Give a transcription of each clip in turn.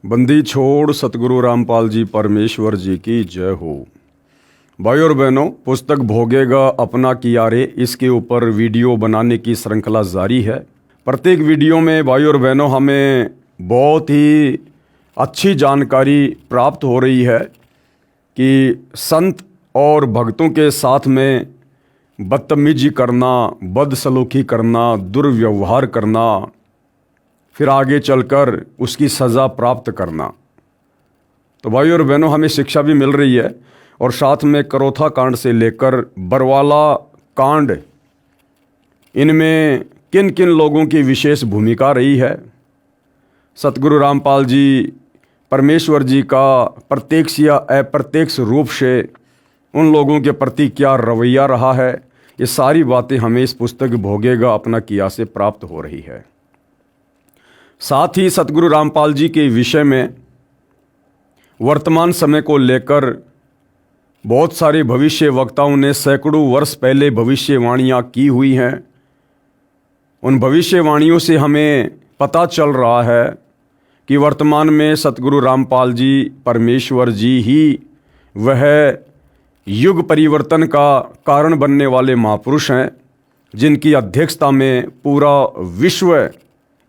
बंदी छोड़ सतगुरु रामपाल जी परमेश्वर जी की जय हो। भाई और बहनों, पुस्तक भोगेगा अपना किया रे, इसके ऊपर वीडियो बनाने की श्रृंखला जारी है। प्रत्येक वीडियो में भाई और बहनों हमें बहुत ही अच्छी जानकारी प्राप्त हो रही है कि संत और भक्तों के साथ में बदतमीजी करना, बदसलूकी करना, दुर्व्यवहार करना, फिर आगे चलकर उसकी सज़ा प्राप्त करना। तो भाई और बहनों, हमें शिक्षा भी मिल रही है और साथ में करोथा कांड से लेकर बरवाला कांड, इनमें किन किन लोगों की विशेष भूमिका रही है। सतगुरु रामपाल जी परमेश्वर जी का प्रत्यक्ष या अप्रत्यक्ष रूप से उन लोगों के प्रति क्या रवैया रहा है, ये सारी बातें हमें इस पुस्तक भोगेगा अपना किया से प्राप्त हो रही है। साथ ही सतगुरु रामपाल जी के विषय में वर्तमान समय को लेकर बहुत सारे भविष्य वक्ताओं ने सैकड़ों वर्ष पहले भविष्यवाणियाँ की हुई हैं। उन भविष्यवाणियों से हमें पता चल रहा है कि वर्तमान में सतगुरु रामपाल जी परमेश्वर जी ही वह युग परिवर्तन का कारण बनने वाले महापुरुष हैं, जिनकी अध्यक्षता में पूरा विश्व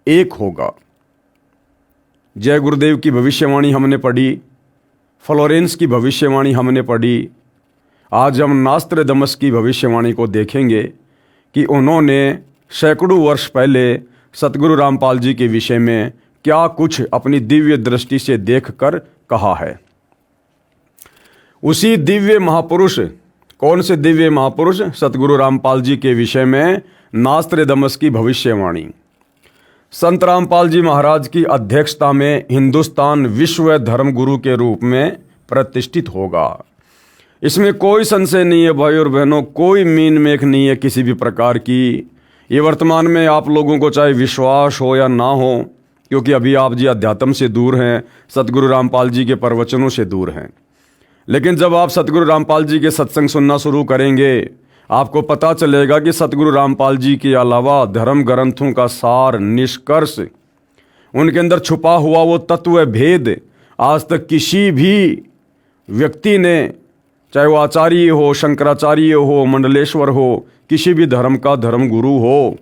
एक होगा। जय गुरुदेव की भविष्यवाणी हमने पढ़ी, फ्लोरेंस की भविष्यवाणी हमने पढ़ी। आज हम नास्त्रदमस की भविष्यवाणी को देखेंगे कि उन्होंने सैकड़ों वर्ष पहले सतगुरु रामपाल जी के विषय में क्या कुछ अपनी दिव्य दृष्टि से देखकर कहा है। उसी दिव्य महापुरुष, कौन से दिव्य महापुरुष? सतगुरु रामपाल जी के विषय में नास्त्रदमस की भविष्यवाणी। संत रामपाल जी महाराज की अध्यक्षता में हिंदुस्तान विश्व धर्म गुरु के रूप में प्रतिष्ठित होगा। इसमें कोई संशय नहीं है भाई और बहनों, कोई मीन मेख नहीं है किसी भी प्रकार की। ये वर्तमान में आप लोगों को चाहे विश्वास हो या ना हो, क्योंकि अभी आप जी अध्यात्म से दूर हैं, सतगुरु रामपाल जी के प्रवचनों से दूर हैं। लेकिन जब आप सतगुरु रामपाल जी के सत्संग सुनना शुरू करेंगे, आपको पता चलेगा कि सतगुरु रामपाल जी के अलावा धर्म ग्रंथों का सार, निष्कर्ष, उनके अंदर छुपा हुआ वो तत्व भेद आज तक किसी भी व्यक्ति ने, चाहे वो आचार्य हो, शंकराचार्य हो, मंडलेश्वर हो, किसी भी धर्म का धर्म गुरु हो,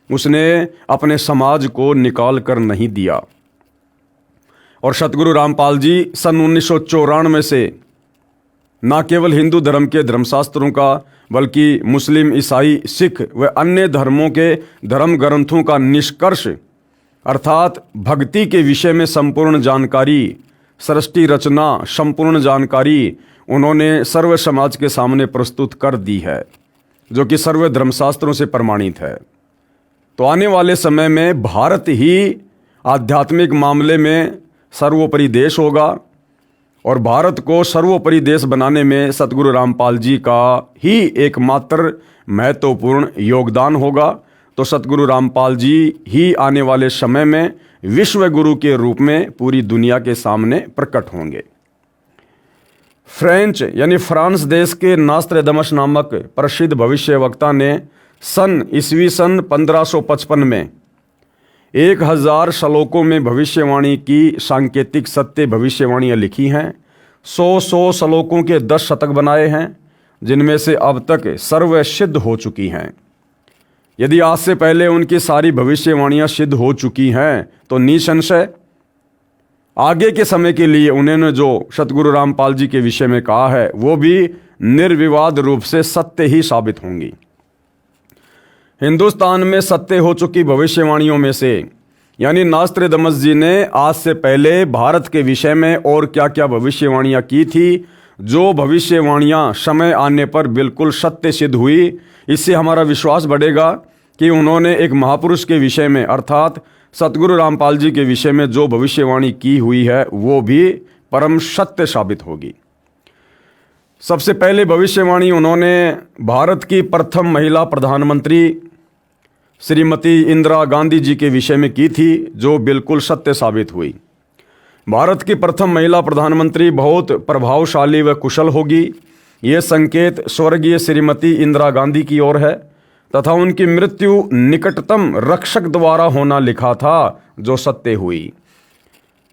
उसने अपने समाज को निकाल कर नहीं दिया। और सतगुरु रामपाल जी सन 1994 से न केवल हिंदू धर्म के धर्मशास्त्रों का, बल्कि मुस्लिम, ईसाई, सिख व अन्य धर्मों के धर्म ग्रंथों का निष्कर्ष अर्थात भक्ति के विषय में संपूर्ण जानकारी, सृष्टि रचना संपूर्ण जानकारी उन्होंने सर्व समाज के सामने प्रस्तुत कर दी है, जो कि सर्व धर्मशास्त्रों से प्रमाणित है। तो आने वाले समय में भारत ही आध्यात्मिक मामले में सर्वोपरि देश होगा और भारत को सर्वोपरि देश बनाने में सतगुरु रामपाल जी का ही एकमात्र महत्वपूर्ण योगदान होगा। तो सतगुरु रामपाल जी ही आने वाले समय में विश्व गुरु के रूप में पूरी दुनिया के सामने प्रकट होंगे। फ्रेंच यानी फ्रांस देश के नास्त्रदमस नामक प्रसिद्ध भविष्यवक्ता ने सन ईस्वी सन 1555 में 1000 श्लोकों में भविष्यवाणी की सांकेतिक सत्य भविष्यवाणियाँ लिखी हैं। 100 श्लोकों के 10 शतक बनाए हैं, जिनमें से अब तक सर्व सिद्ध हो चुकी हैं। यदि आज से पहले उनकी सारी भविष्यवाणियाँ सिद्ध हो चुकी हैं, तो निसंशय आगे के समय के लिए उन्होंने जो सतगुरु रामपाल जी के विषय में कहा है, वो भी निर्विवाद रूप से सत्य ही साबित होंगी। हिंदुस्तान में सत्य हो चुकी भविष्यवाणियों में से, यानी नास्त्रदमस जी ने आज से पहले भारत के विषय में और क्या क्या भविष्यवाणियाँ की थी, जो भविष्यवाणियाँ समय आने पर बिल्कुल सत्य सिद्ध हुई। इससे हमारा विश्वास बढ़ेगा कि उन्होंने एक महापुरुष के विषय में अर्थात सतगुरु रामपाल जी के विषय में जो भविष्यवाणी की हुई है, वो भी परम सत्य साबित होगी। सबसे पहले भविष्यवाणी उन्होंने भारत की प्रथम महिला प्रधानमंत्री श्रीमती इंदिरा गांधी जी के विषय में की थी, जो बिल्कुल सत्य साबित हुई। भारत की प्रथम महिला प्रधानमंत्री बहुत प्रभावशाली व कुशल होगी, ये संकेत स्वर्गीय श्रीमती इंदिरा गांधी की ओर है तथा उनकी मृत्यु निकटतम रक्षक द्वारा होना लिखा था, जो सत्य हुई।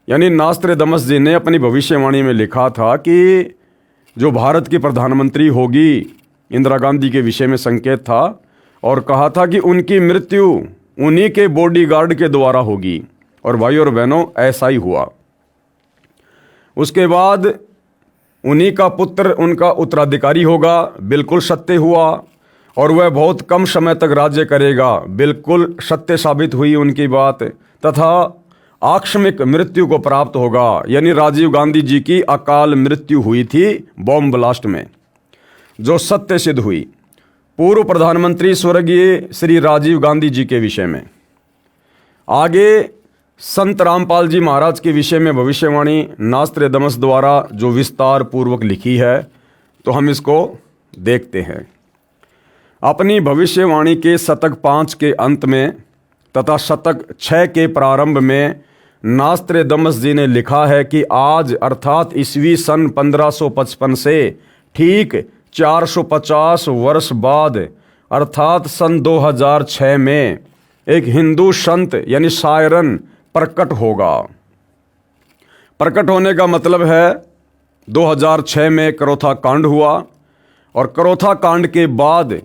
यानी नास्त्रेदमस जी ने अपनी भविष्यवाणी में लिखा था कि जो भारत की प्रधानमंत्री होगी, इंदिरा गांधी के विषय में संकेत था, और कहा था कि उनकी मृत्यु उन्हीं के बॉडीगार्ड के द्वारा होगी। और भाई और बहनों, ऐसा ही हुआ। उसके बाद उन्हीं का पुत्र उनका उत्तराधिकारी होगा, बिल्कुल सत्य हुआ। और वह बहुत कम समय तक राज्य करेगा, बिल्कुल सत्य साबित हुई उनकी बात। तथा आकस्मिक मृत्यु को प्राप्त होगा, यानी राजीव गांधी जी की अकाल मृत्यु हुई थी बॉम्ब ब्लास्ट में, जो सत्य सिद्ध हुई। पूर्व प्रधानमंत्री स्वर्गीय श्री राजीव गांधी जी के विषय में। आगे संत रामपाल जी महाराज के विषय में भविष्यवाणी नास्त्रेदमस द्वारा जो विस्तार पूर्वक लिखी है, तो हम इसको देखते हैं। अपनी भविष्यवाणी के शतक 5 के अंत में तथा शतक 6 के प्रारंभ में नास्त्रेदमस जी ने लिखा है कि आज अर्थात ईस्वी सन 1555 से ठीक 450 वर्ष बाद अर्थात सन 2006 में एक हिंदू संत यानी सायरन प्रकट होगा। प्रकट होने का मतलब है 2006 में करोथा कांड हुआ, और करोथा कांड के बाद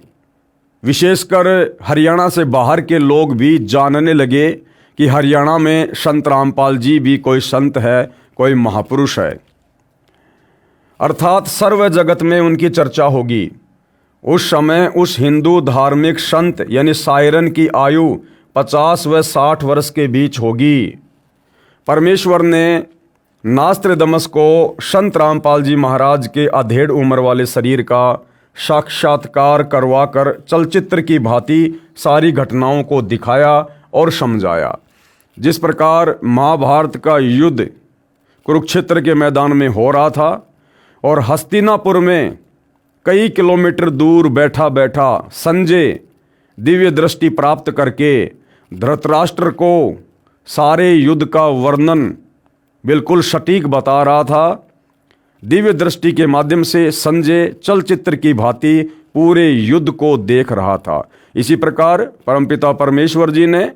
विशेषकर हरियाणा से बाहर के लोग भी जानने लगे कि हरियाणा में संत रामपाल जी भी कोई संत है, कोई महापुरुष है। अर्थात सर्व जगत में उनकी चर्चा होगी। उस समय उस हिंदू धार्मिक संत यानी सायरन की आयु 50 व 60 वर्ष के बीच होगी। परमेश्वर ने नास्त्रेदमस को संत रामपाल जी महाराज के अधेड़ उम्र वाले शरीर का साक्षात्कार करवाकर चलचित्र की भांति सारी घटनाओं को दिखाया और समझाया। जिस प्रकार महाभारत का युद्ध कुरुक्षेत्र के मैदान में हो रहा था और हस्तिनापुर में कई किलोमीटर दूर बैठा बैठा संजय दिव्य दृष्टि प्राप्त करके धृतराष्ट्र को सारे युद्ध का वर्णन बिल्कुल सटीक बता रहा था। दिव्य दृष्टि के माध्यम से संजय चलचित्र की भांति पूरे युद्ध को देख रहा था। इसी प्रकार परमपिता परमेश्वर जी ने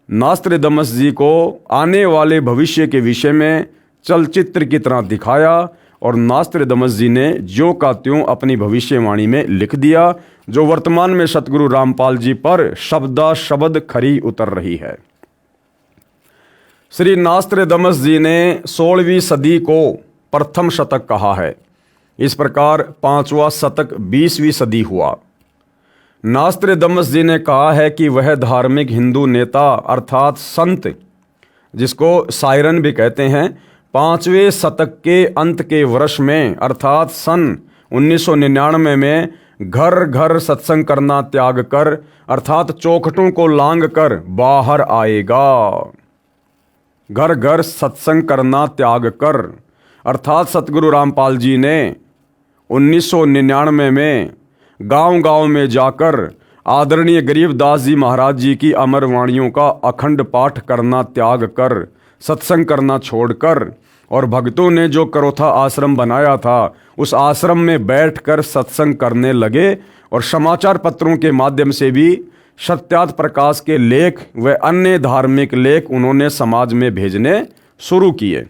नास्त्रेदमस जी को आने वाले भविष्य के विषय में चलचित्र की तरह दिखाया, और नास्त्रेदमस जी ने ज्यों का त्यों अपनी भविष्यवाणी में लिख दिया, जो वर्तमान में सतगुरु रामपाल जी पर शब्दा शब्द खरी उतर रही है। श्री नास्त्रेदमस जी ने 16वीं सदी को प्रथम शतक कहा है। इस प्रकार 5वां शतक 20वीं सदी हुआ। नास्त्रेदमस जी ने कहा है कि वह धार्मिक हिंदू नेता अर्थात संत, जिसको सायरन भी कहते हैं, 5वें शतक के अंत के वर्ष में अर्थात सन 1999 में घर घर सत्संग करना त्याग कर अर्थात चौखटों को लांग कर बाहर आएगा। घर घर सत्संग करना त्याग कर अर्थात सतगुरु रामपाल जी ने 1999 में गांव-गांव में जाकर आदरणीय गरीबदास जी महाराज जी की अमर वाणियों का अखंड पाठ करना त्याग कर सत्संग करना छोड़कर, और भक्तों ने जो करोथा आश्रम बनाया था उस आश्रम में बैठकर सत्संग करने लगे, और समाचार पत्रों के माध्यम से भी सत्यार्थ प्रकाश के लेख व अन्य धार्मिक लेख उन्होंने समाज में भेजने शुरू किए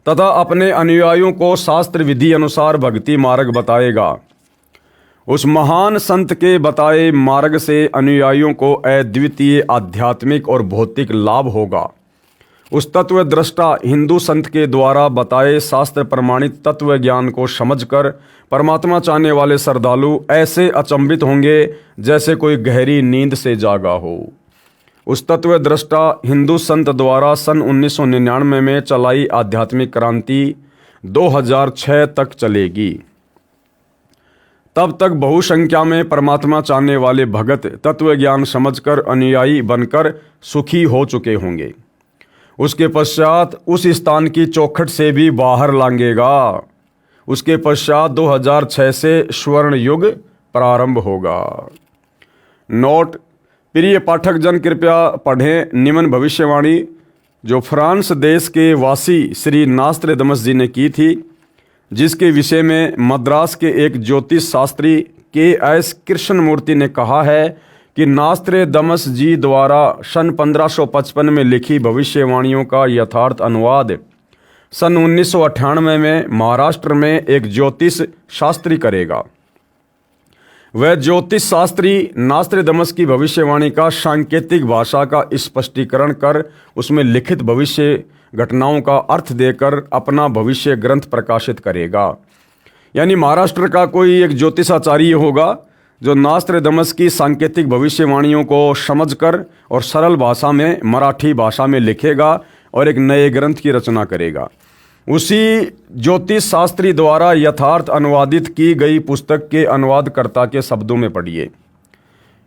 तथा अपने अनुयायियों को शास्त्र विधि अनुसार भक्ति मार्ग बताएगा। उस महान संत के बताए मार्ग से अनुयायियों को अद्वितीय आध्यात्मिक और भौतिक लाभ होगा। उस तत्व दृष्टा हिंदू संत के द्वारा बताए शास्त्र प्रमाणित तत्व ज्ञान को समझकर परमात्मा चाहने वाले श्रद्धालु ऐसे अचंभित होंगे जैसे कोई गहरी नींद से जागा हो। उस तत्व दृष्टा हिंदू संत द्वारा सन 1999 में चलाई आध्यात्मिक क्रांति 2006 तक चलेगी। तब तक बहुसंख्या में परमात्मा चाहने वाले भगत तत्व ज्ञान समझकर अनुयायी बनकर सुखी हो चुके होंगे। उसके पश्चात उस स्थान की चौखट से भी बाहर लांघेगा। उसके पश्चात 2006 से स्वर्ण युग प्रारंभ होगा। नोट: प्रिय पाठक जन कृपया पढ़ें निम्न भविष्यवाणी जो फ्रांस देश के वासी श्री नास्त्रेदमस जी ने की थी, जिसके विषय में मद्रास के एक ज्योतिष शास्त्री के एस कृष्णमूर्ति ने कहा है कि नास्त्रेदमस जी द्वारा सन 1555 में लिखी भविष्यवाणियों का यथार्थ अनुवाद सन 1998 में महाराष्ट्र में एक ज्योतिष शास्त्री करेगा। वह ज्योतिष शास्त्री नास्त्रेदमस की भविष्यवाणी का सांकेतिक भाषा का स्पष्टीकरण कर उसमें लिखित भविष्य घटनाओं का अर्थ देकर अपना भविष्य ग्रंथ प्रकाशित करेगा। यानी महाराष्ट्र का कोई एक ज्योतिषाचार्य होगा जो नास्त्रेदमस की सांकेतिक भविष्यवाणियों को समझकर और सरल भाषा में, मराठी भाषा में लिखेगा और एक नए ग्रंथ की रचना करेगा। उसी ज्योतिष शास्त्री द्वारा यथार्थ अनुवादित की गई पुस्तक के अनुवादकर्ता के शब्दों में पढ़िए।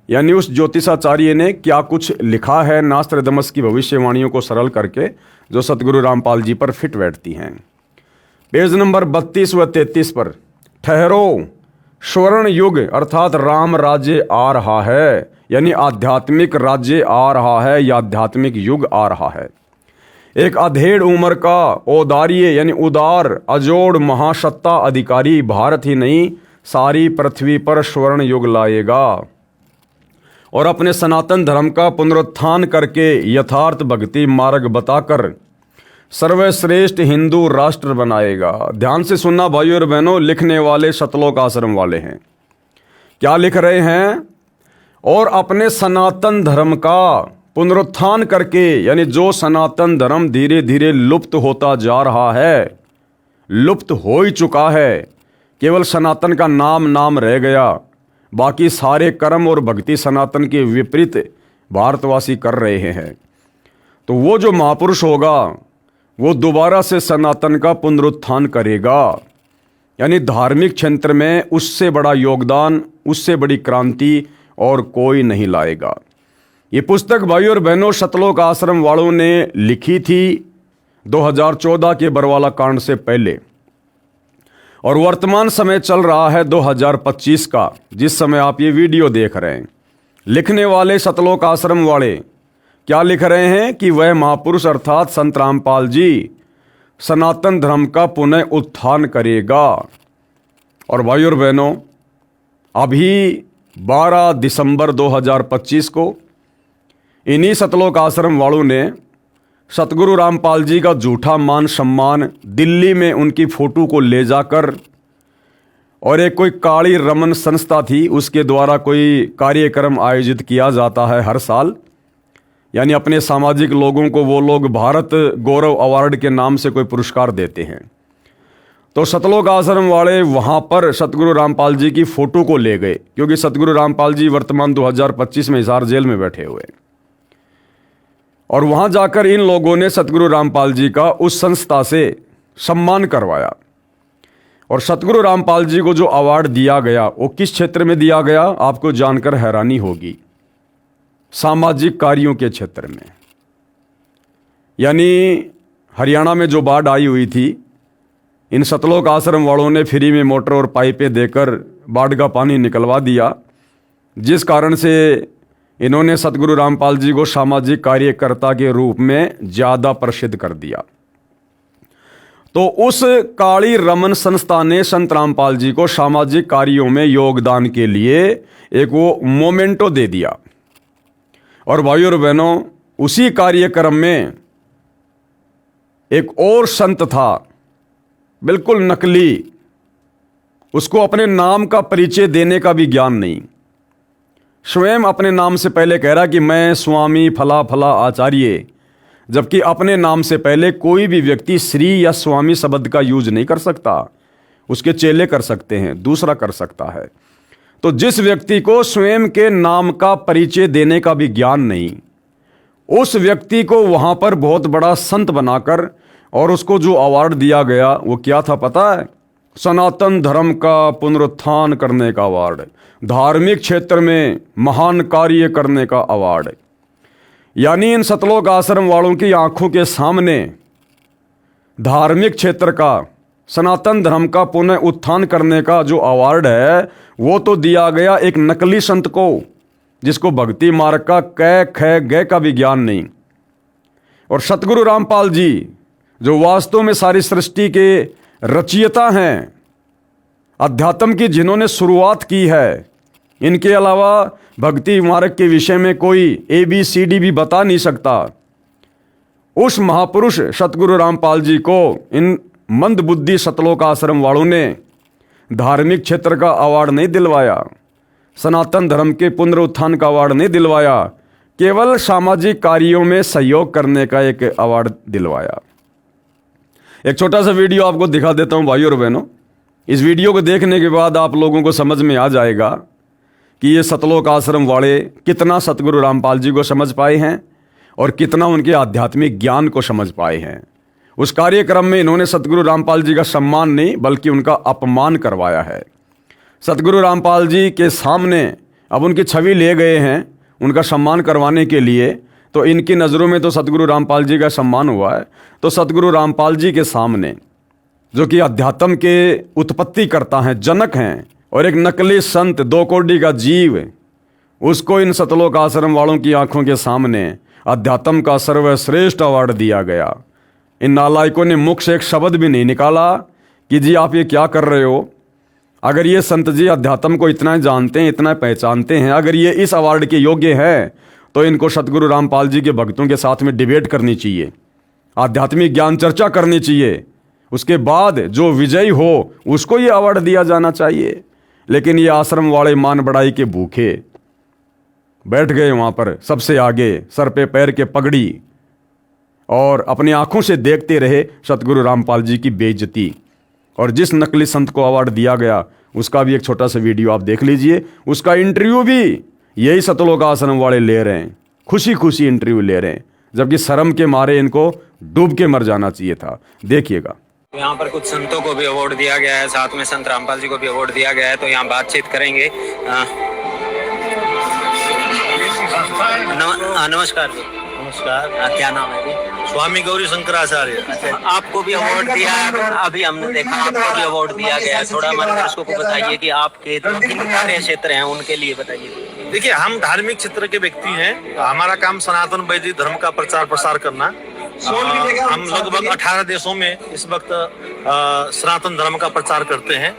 यानी उस ज्योतिषाचार्य ने क्या कुछ लिखा है नास्त्रेदमस की भविष्यवाणियों को सरल करके, जो सतगुरु रामपाल जी पर फिट बैठती हैं। पेज नंबर 32 व 33 पर, ठहरो, स्वर्ण युग अर्थात राम राज्य आ रहा है, यानी आध्यात्मिक राज्य आ रहा है या आध्यात्मिक युग आ रहा है। एक अधेड़ उम्र का औदार्य यानी उदार अजोड़ महासत्ता अधिकारी भारत ही नहीं सारी पृथ्वी पर स्वर्ण युग लाएगा और अपने सनातन धर्म का पुनरुत्थान करके यथार्थ भक्ति मार्ग बताकर सर्वश्रेष्ठ हिंदू राष्ट्र बनाएगा। ध्यान से सुनना भाइयों और बहनों, लिखने वाले सतलोक आश्रम वाले हैं। क्या लिख रहे हैं? और अपने सनातन धर्म का पुनरुत्थान करके, यानी जो सनातन धर्म धीरे धीरे लुप्त होता जा रहा है, लुप्त हो ही चुका है, केवल सनातन का नाम रह गया, बाकी सारे कर्म और भक्ति सनातन के विपरीत भारतवासी कर रहे हैं। तो वो जो महापुरुष होगा वो दोबारा से सनातन का पुनरुत्थान करेगा। यानी धार्मिक क्षेत्र में उससे बड़ा योगदान, उससे बड़ी क्रांति और कोई नहीं लाएगा। ये पुस्तक भाइयों और बहनों सतलोक आश्रम वालों ने लिखी थी 2014 के बरवाला कांड से पहले, और वर्तमान समय चल रहा है 2025 का, जिस समय आप ये वीडियो देख रहे हैं। लिखने वाले सतलोक आश्रम वाले क्या लिख रहे हैं कि वह महापुरुष अर्थात संत रामपाल जी सनातन धर्म का पुनः उत्थान करेगा। और भाइयों और बहनों, अभी 12 दिसंबर 2025 को इन्हीं सतलोक आश्रम वालों ने सतगुरु रामपाल जी का झूठा मान सम्मान दिल्ली में उनकी फोटो को ले जाकर, और एक कोई काली रमन संस्था थी उसके द्वारा कोई कार्यक्रम आयोजित किया जाता है हर साल, यानी अपने सामाजिक लोगों को वो लोग भारत गौरव अवार्ड के नाम से कोई पुरस्कार देते हैं। तो सतलोक आश्रम वाले वहाँ पर सतगुरु रामपाल जी की फ़ोटो को ले गए, क्योंकि सतगुरु रामपाल जी वर्तमान 2025 में हिसार जेल में बैठे हुए, और वहाँ जाकर इन लोगों ने सतगुरु रामपाल जी का उस संस्था से सम्मान करवाया। और सतगुरु रामपाल जी को जो अवार्ड दिया गया वो किस क्षेत्र में दिया गया, आपको जानकर हैरानी होगी, सामाजिक कार्यों के क्षेत्र में। यानी हरियाणा में जो बाढ़ आई हुई थी, इन सतलोक आश्रम वालों ने फ्री में मोटर और पाइपें देकर बाढ़ का पानी निकलवा दिया, जिस कारण से इन्होंने सतगुरु रामपाल जी को सामाजिक कार्यकर्ता के रूप में ज़्यादा प्रसिद्ध कर दिया। तो उस काली रमन संस्था ने संत रामपाल जी को सामाजिक कार्यों में योगदान के लिए एक वो मोमेंटो दे दिया। और भाइयों और बहनों, उसी कार्यक्रम में एक और संत था, बिल्कुल नकली, उसको अपने नाम का परिचय देने का भी ज्ञान नहीं, स्वयं अपने नाम से पहले कह रहा कि मैं स्वामी फला फला आचार्य, जबकि अपने नाम से पहले कोई भी व्यक्ति श्री या स्वामी शब्द का यूज नहीं कर सकता। उसके चेले कर सकते हैं, दूसरा कर सकता है। तो जिस व्यक्ति को स्वयं के नाम का परिचय देने का भी ज्ञान नहीं, उस व्यक्ति को वहां पर बहुत बड़ा संत बनाकर और उसको जो अवार्ड दिया गया वो क्या था पता है? सनातन धर्म का पुनरुत्थान करने का अवार्ड, धार्मिक क्षेत्र में महान कार्य करने का अवार्ड। यानी इन सतलोक आश्रम वालों की आंखों के सामने धार्मिक क्षेत्र का, सनातन धर्म का पुनः उत्थान करने का जो अवार्ड है वो तो दिया गया एक नकली संत को, जिसको भक्ति मार्ग का कै ख गय का भी ज्ञान नहीं। और सतगुरु रामपाल जी जो वास्तव में सारी सृष्टि के रचयिता हैं, अध्यात्म की जिन्होंने शुरुआत की है, इनके अलावा भक्ति मार्ग के विषय में कोई ABCD भी बता नहीं सकता, उस महापुरुष सतगुरु रामपाल जी को इन मंदबुद्धि सतलोक आश्रम वालों ने धार्मिक क्षेत्र का अवार्ड नहीं दिलवाया, सनातन धर्म के पुनरुत्थान का अवार्ड नहीं दिलवाया, केवल सामाजिक कार्यों में सहयोग करने का एक अवार्ड दिलवाया। एक छोटा सा वीडियो आपको दिखा देता हूं भाइयों और बहनों। इस वीडियो को देखने के बाद आप लोगों को समझ में आ जाएगा कि ये सतलोक आश्रम वाले कितना सतगुरु रामपाल जी को समझ पाए हैं और कितना उनके आध्यात्मिक ज्ञान को समझ पाए हैं। उस कार्यक्रम में इन्होंने सतगुरु रामपाल जी का सम्मान नहीं बल्कि उनका अपमान करवाया है। सतगुरु रामपाल जी के सामने अब उनकी छवि ले गए हैं उनका सम्मान करवाने के लिए, तो इनकी नज़रों में तो सतगुरु रामपाल जी का सम्मान हुआ है। तो सतगुरु रामपाल जी के सामने, जो कि अध्यात्म के उत्पत्ति करता हैं, जनक हैं और एक नकली संत, 2 कोड़ी का जीव, उसको इन सतलोक आश्रम वालों की आंखों के सामने अध्यात्म का सर्वश्रेष्ठ अवार्ड दिया गया। इन नालायकों ने मुख से एक शब्द भी नहीं निकाला कि जी आप ये क्या कर रहे हो। अगर ये संत जी अध्यात्म को इतना जानते हैं, इतना पहचानते हैं, अगर ये इस अवार्ड के योग्य हैं, तो इनको सतगुरु रामपाल जी के भक्तों के साथ में डिबेट करनी चाहिए, आध्यात्मिक ज्ञान चर्चा करनी चाहिए। उसके बाद जो विजयी हो उसको ये अवार्ड दिया जाना चाहिए। लेकिन ये आश्रम वाले मान बढ़ाई के भूखे बैठ गए वहाँ पर सबसे आगे, सर पे पैर के पगड़ी, और अपनी आंखों से देखते रहे सतगुरु रामपाल जी की बेइज्जती। और जिस नकली संत को अवार्ड दिया गया उसका भी एक छोटा सा वीडियो आप देख लीजिए। उसका इंटरव्यू भी यही सतलोक आश्रम वाले ले रहे हैं, खुशी खुशी इंटरव्यू ले रहे हैं, जबकि शर्म के मारे इनको डूब के मर जाना चाहिए था। देखिएगा। यहाँ पर कुछ संतों को भी अवार्ड दिया गया है, साथ में संत रामपाल जी को भी अवार्ड दिया गया है, तो यहाँ बातचीत करेंगे। नमस्कार जी। नमस्कार। क्या नाम है जी? स्वामी गौरी शंकराचार्य। अच्छा, आपको भी अवार्ड दिया है, अभी हमने देखा आपको भी अवार्ड दिया गया है। थोड़ा हमारे दर्शकों को बताइए कि आपके जो कार्य क्षेत्र हैं उनके लिए बताइए। देखिए, हम धार्मिक क्षेत्र के व्यक्ति हैं। हमारा काम सनातन वैदिक धर्म का प्रचार प्रसार करना। हम लगभग 18 देशों में इस वक्त सनातन धर्म का प्रचार करते हैं,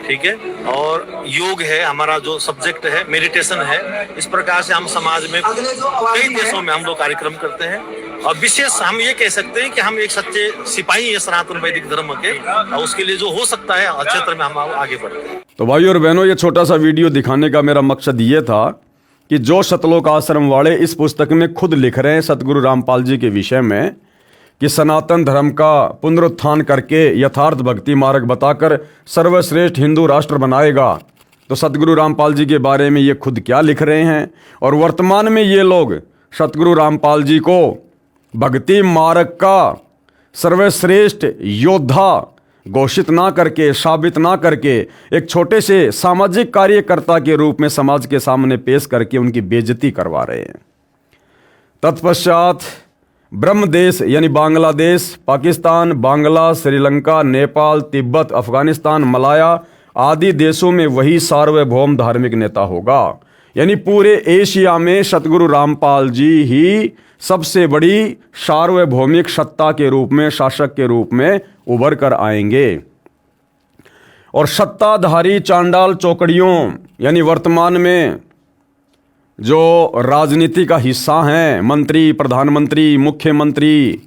ठीक है। और योग है हमारा जो सब्जेक्ट है, मेडिटेशन है। इस प्रकार से हम समाज में कई देशों में हम लोग कार्यक्रम करते हैं। और विशेष हम ये कह सकते हैं कि हम एक सच्चे सिपाही हैं सनातन वैदिक धर्म के, और उसके लिए जो हो सकता है क्षेत्र में हम आगे बढ़ते हैं। तो भाइयों और बहनों, ये छोटा सा वीडियो दिखाने का मेरा मकसद ये था कि जो सतलोक आश्रम वाले इस पुस्तक में खुद लिख रहे हैं सतगुरु रामपाल जी के विषय में कि सनातन धर्म का पुनरुत्थान करके यथार्थ भक्ति मार्ग बताकर सर्वश्रेष्ठ हिंदू राष्ट्र बनाएगा, तो सतगुरु रामपाल जी के बारे में ये खुद क्या लिख रहे हैं। और वर्तमान में ये लोग सतगुरु रामपाल जी को भक्ति मार्ग का सर्वश्रेष्ठ योद्धा घोषित ना करके, साबित ना करके, एक छोटे से सामाजिक कार्यकर्ता के रूप में समाज के सामने पेश करके उनकी बेइज्जती करवा रहे हैं। तत्पश्चात ब्रह्म देश यानी बांग्लादेश, पाकिस्तान, बांग्ला, श्रीलंका, नेपाल, तिब्बत, अफगानिस्तान, मलाया आदि देशों में वही सार्वभौम धार्मिक नेता होगा। यानी पूरे एशिया में सतगुरु रामपाल जी ही सबसे बड़ी सार्वभौमिक सत्ता के रूप में, शासक के रूप में उभर कर आएंगे। और सत्ताधारी चांडाल चौकड़ियों यानी वर्तमान में जो राजनीति का हिस्सा हैं, मंत्री, प्रधानमंत्री, मुख्यमंत्री,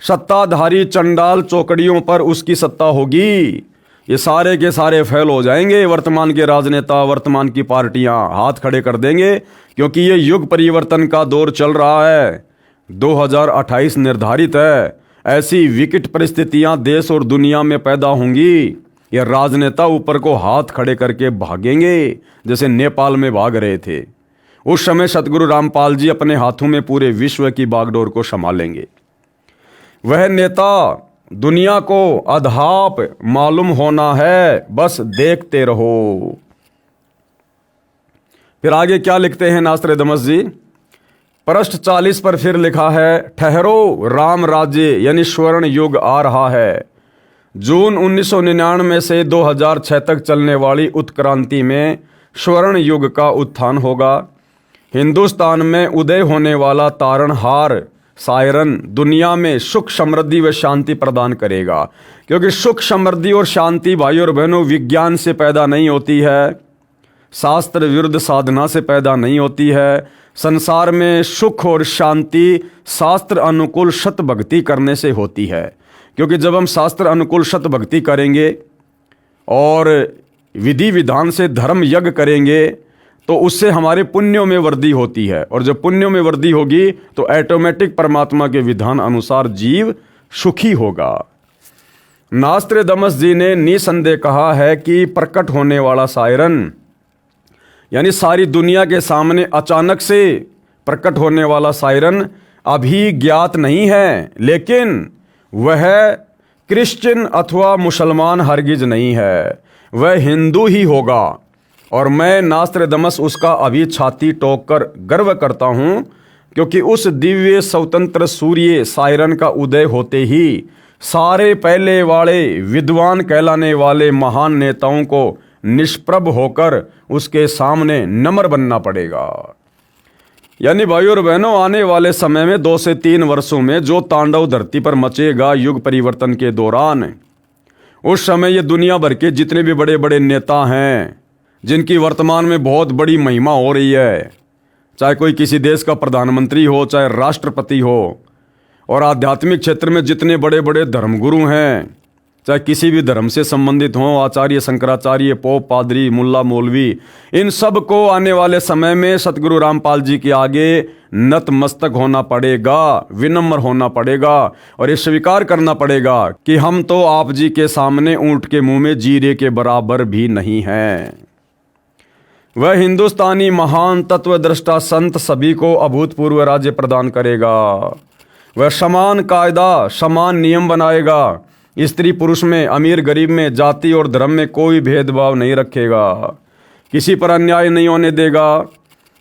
सत्ताधारी चंडाल चौकड़ियों पर उसकी सत्ता होगी। ये सारे के सारे फेल हो जाएंगे। वर्तमान के राजनेता, वर्तमान की पार्टियां हाथ खड़े कर देंगे, क्योंकि ये युग परिवर्तन का दौर चल रहा है। 2028 निर्धारित है। ऐसी विकट परिस्थितियां देश और दुनिया में पैदा होंगी, ये राजनेता ऊपर को हाथ खड़े करके भागेंगे, जैसे नेपाल में भाग रहे थे। उस समय सतगुरु रामपाल जी अपने हाथों में पूरे विश्व की बागडोर को संभालेंगे। वह नेता दुनिया को अधाप मालूम होना है, बस देखते रहो। फिर आगे क्या लिखते हैं नास्त्रेदमस जी? पृष्ठ 40 पर फिर लिखा है, ठहरो राम राज्य यानी स्वर्ण युग आ रहा है। जून 1999 से 2006 तक चलने वाली उत्क्रांति में स्वर्ण युग का उत्थान होगा। हिंदुस्तान में उदय होने वाला तारणहार सायरन दुनिया में सुख समृद्धि व शांति प्रदान करेगा। क्योंकि सुख समृद्धि और शांति भाइयों और बहनों विज्ञान से पैदा नहीं होती है, शास्त्र विरुद्ध साधना से पैदा नहीं होती है। संसार में सुख और शांति शास्त्र अनुकूल सत भक्ति करने से होती है, क्योंकि जब हम शास्त्र अनुकूल सत भक्ति करेंगे और विधि विधान से धर्म यज्ञ करेंगे तो उससे हमारे पुण्यों में वृद्धि होती है, और जब पुण्यों में वृद्धि होगी तो ऑटोमेटिक परमात्मा के विधान अनुसार जीव सुखी होगा। नास्त्रेदमस जी ने निसंदेह कहा है कि प्रकट होने वाला सायरन यानी सारी दुनिया के सामने अचानक से प्रकट होने वाला सायरन अभी ज्ञात नहीं है, लेकिन वह क्रिश्चियन अथवा मुसलमान हरगिज नहीं है, वह हिंदू ही होगा। और मैं नास्त्रेदमस उसका अभी छाती ठोक कर गर्व करता हूँ, क्योंकि उस दिव्य स्वतंत्र सूर्य सायरन का उदय होते ही सारे पहले वाले विद्वान कहलाने वाले महान नेताओं को निष्प्रभ होकर उसके सामने नम्र बनना पड़ेगा। यानी भाइयों और बहनों, आने वाले समय में 2 से 3 वर्षों में जो तांडव धरती पर मचेगा युग परिवर्तन के दौरान, उस समय ये दुनिया भर के जितने भी बड़े बड़े नेता हैं जिनकी वर्तमान में बहुत बड़ी महिमा हो रही है, चाहे कोई किसी देश का प्रधानमंत्री हो, चाहे राष्ट्रपति हो, और आध्यात्मिक क्षेत्र में जितने बड़े बड़े धर्मगुरु हैं, चाहे किसी भी धर्म से संबंधित हों, आचार्य, शंकराचार्य, पोप, पादरी, मुल्ला, मौलवी, इन सब को आने वाले समय में सतगुरु रामपाल जी के आगे नतमस्तक होना पड़ेगा, विनम्र होना पड़ेगा, और ये स्वीकार करना पड़ेगा कि हम तो आप जी के सामने ऊंट के मुंह में जीरे के बराबर भी नहीं हैं। वह हिंदुस्तानी महान तत्वदृष्टा संत सभी को अभूतपूर्व राज्य प्रदान करेगा। वह समान कायदा, समान नियम बनाएगा। स्त्री पुरुष में, अमीर गरीब में, जाति और धर्म में कोई भेदभाव नहीं रखेगा, किसी पर अन्याय नहीं होने देगा।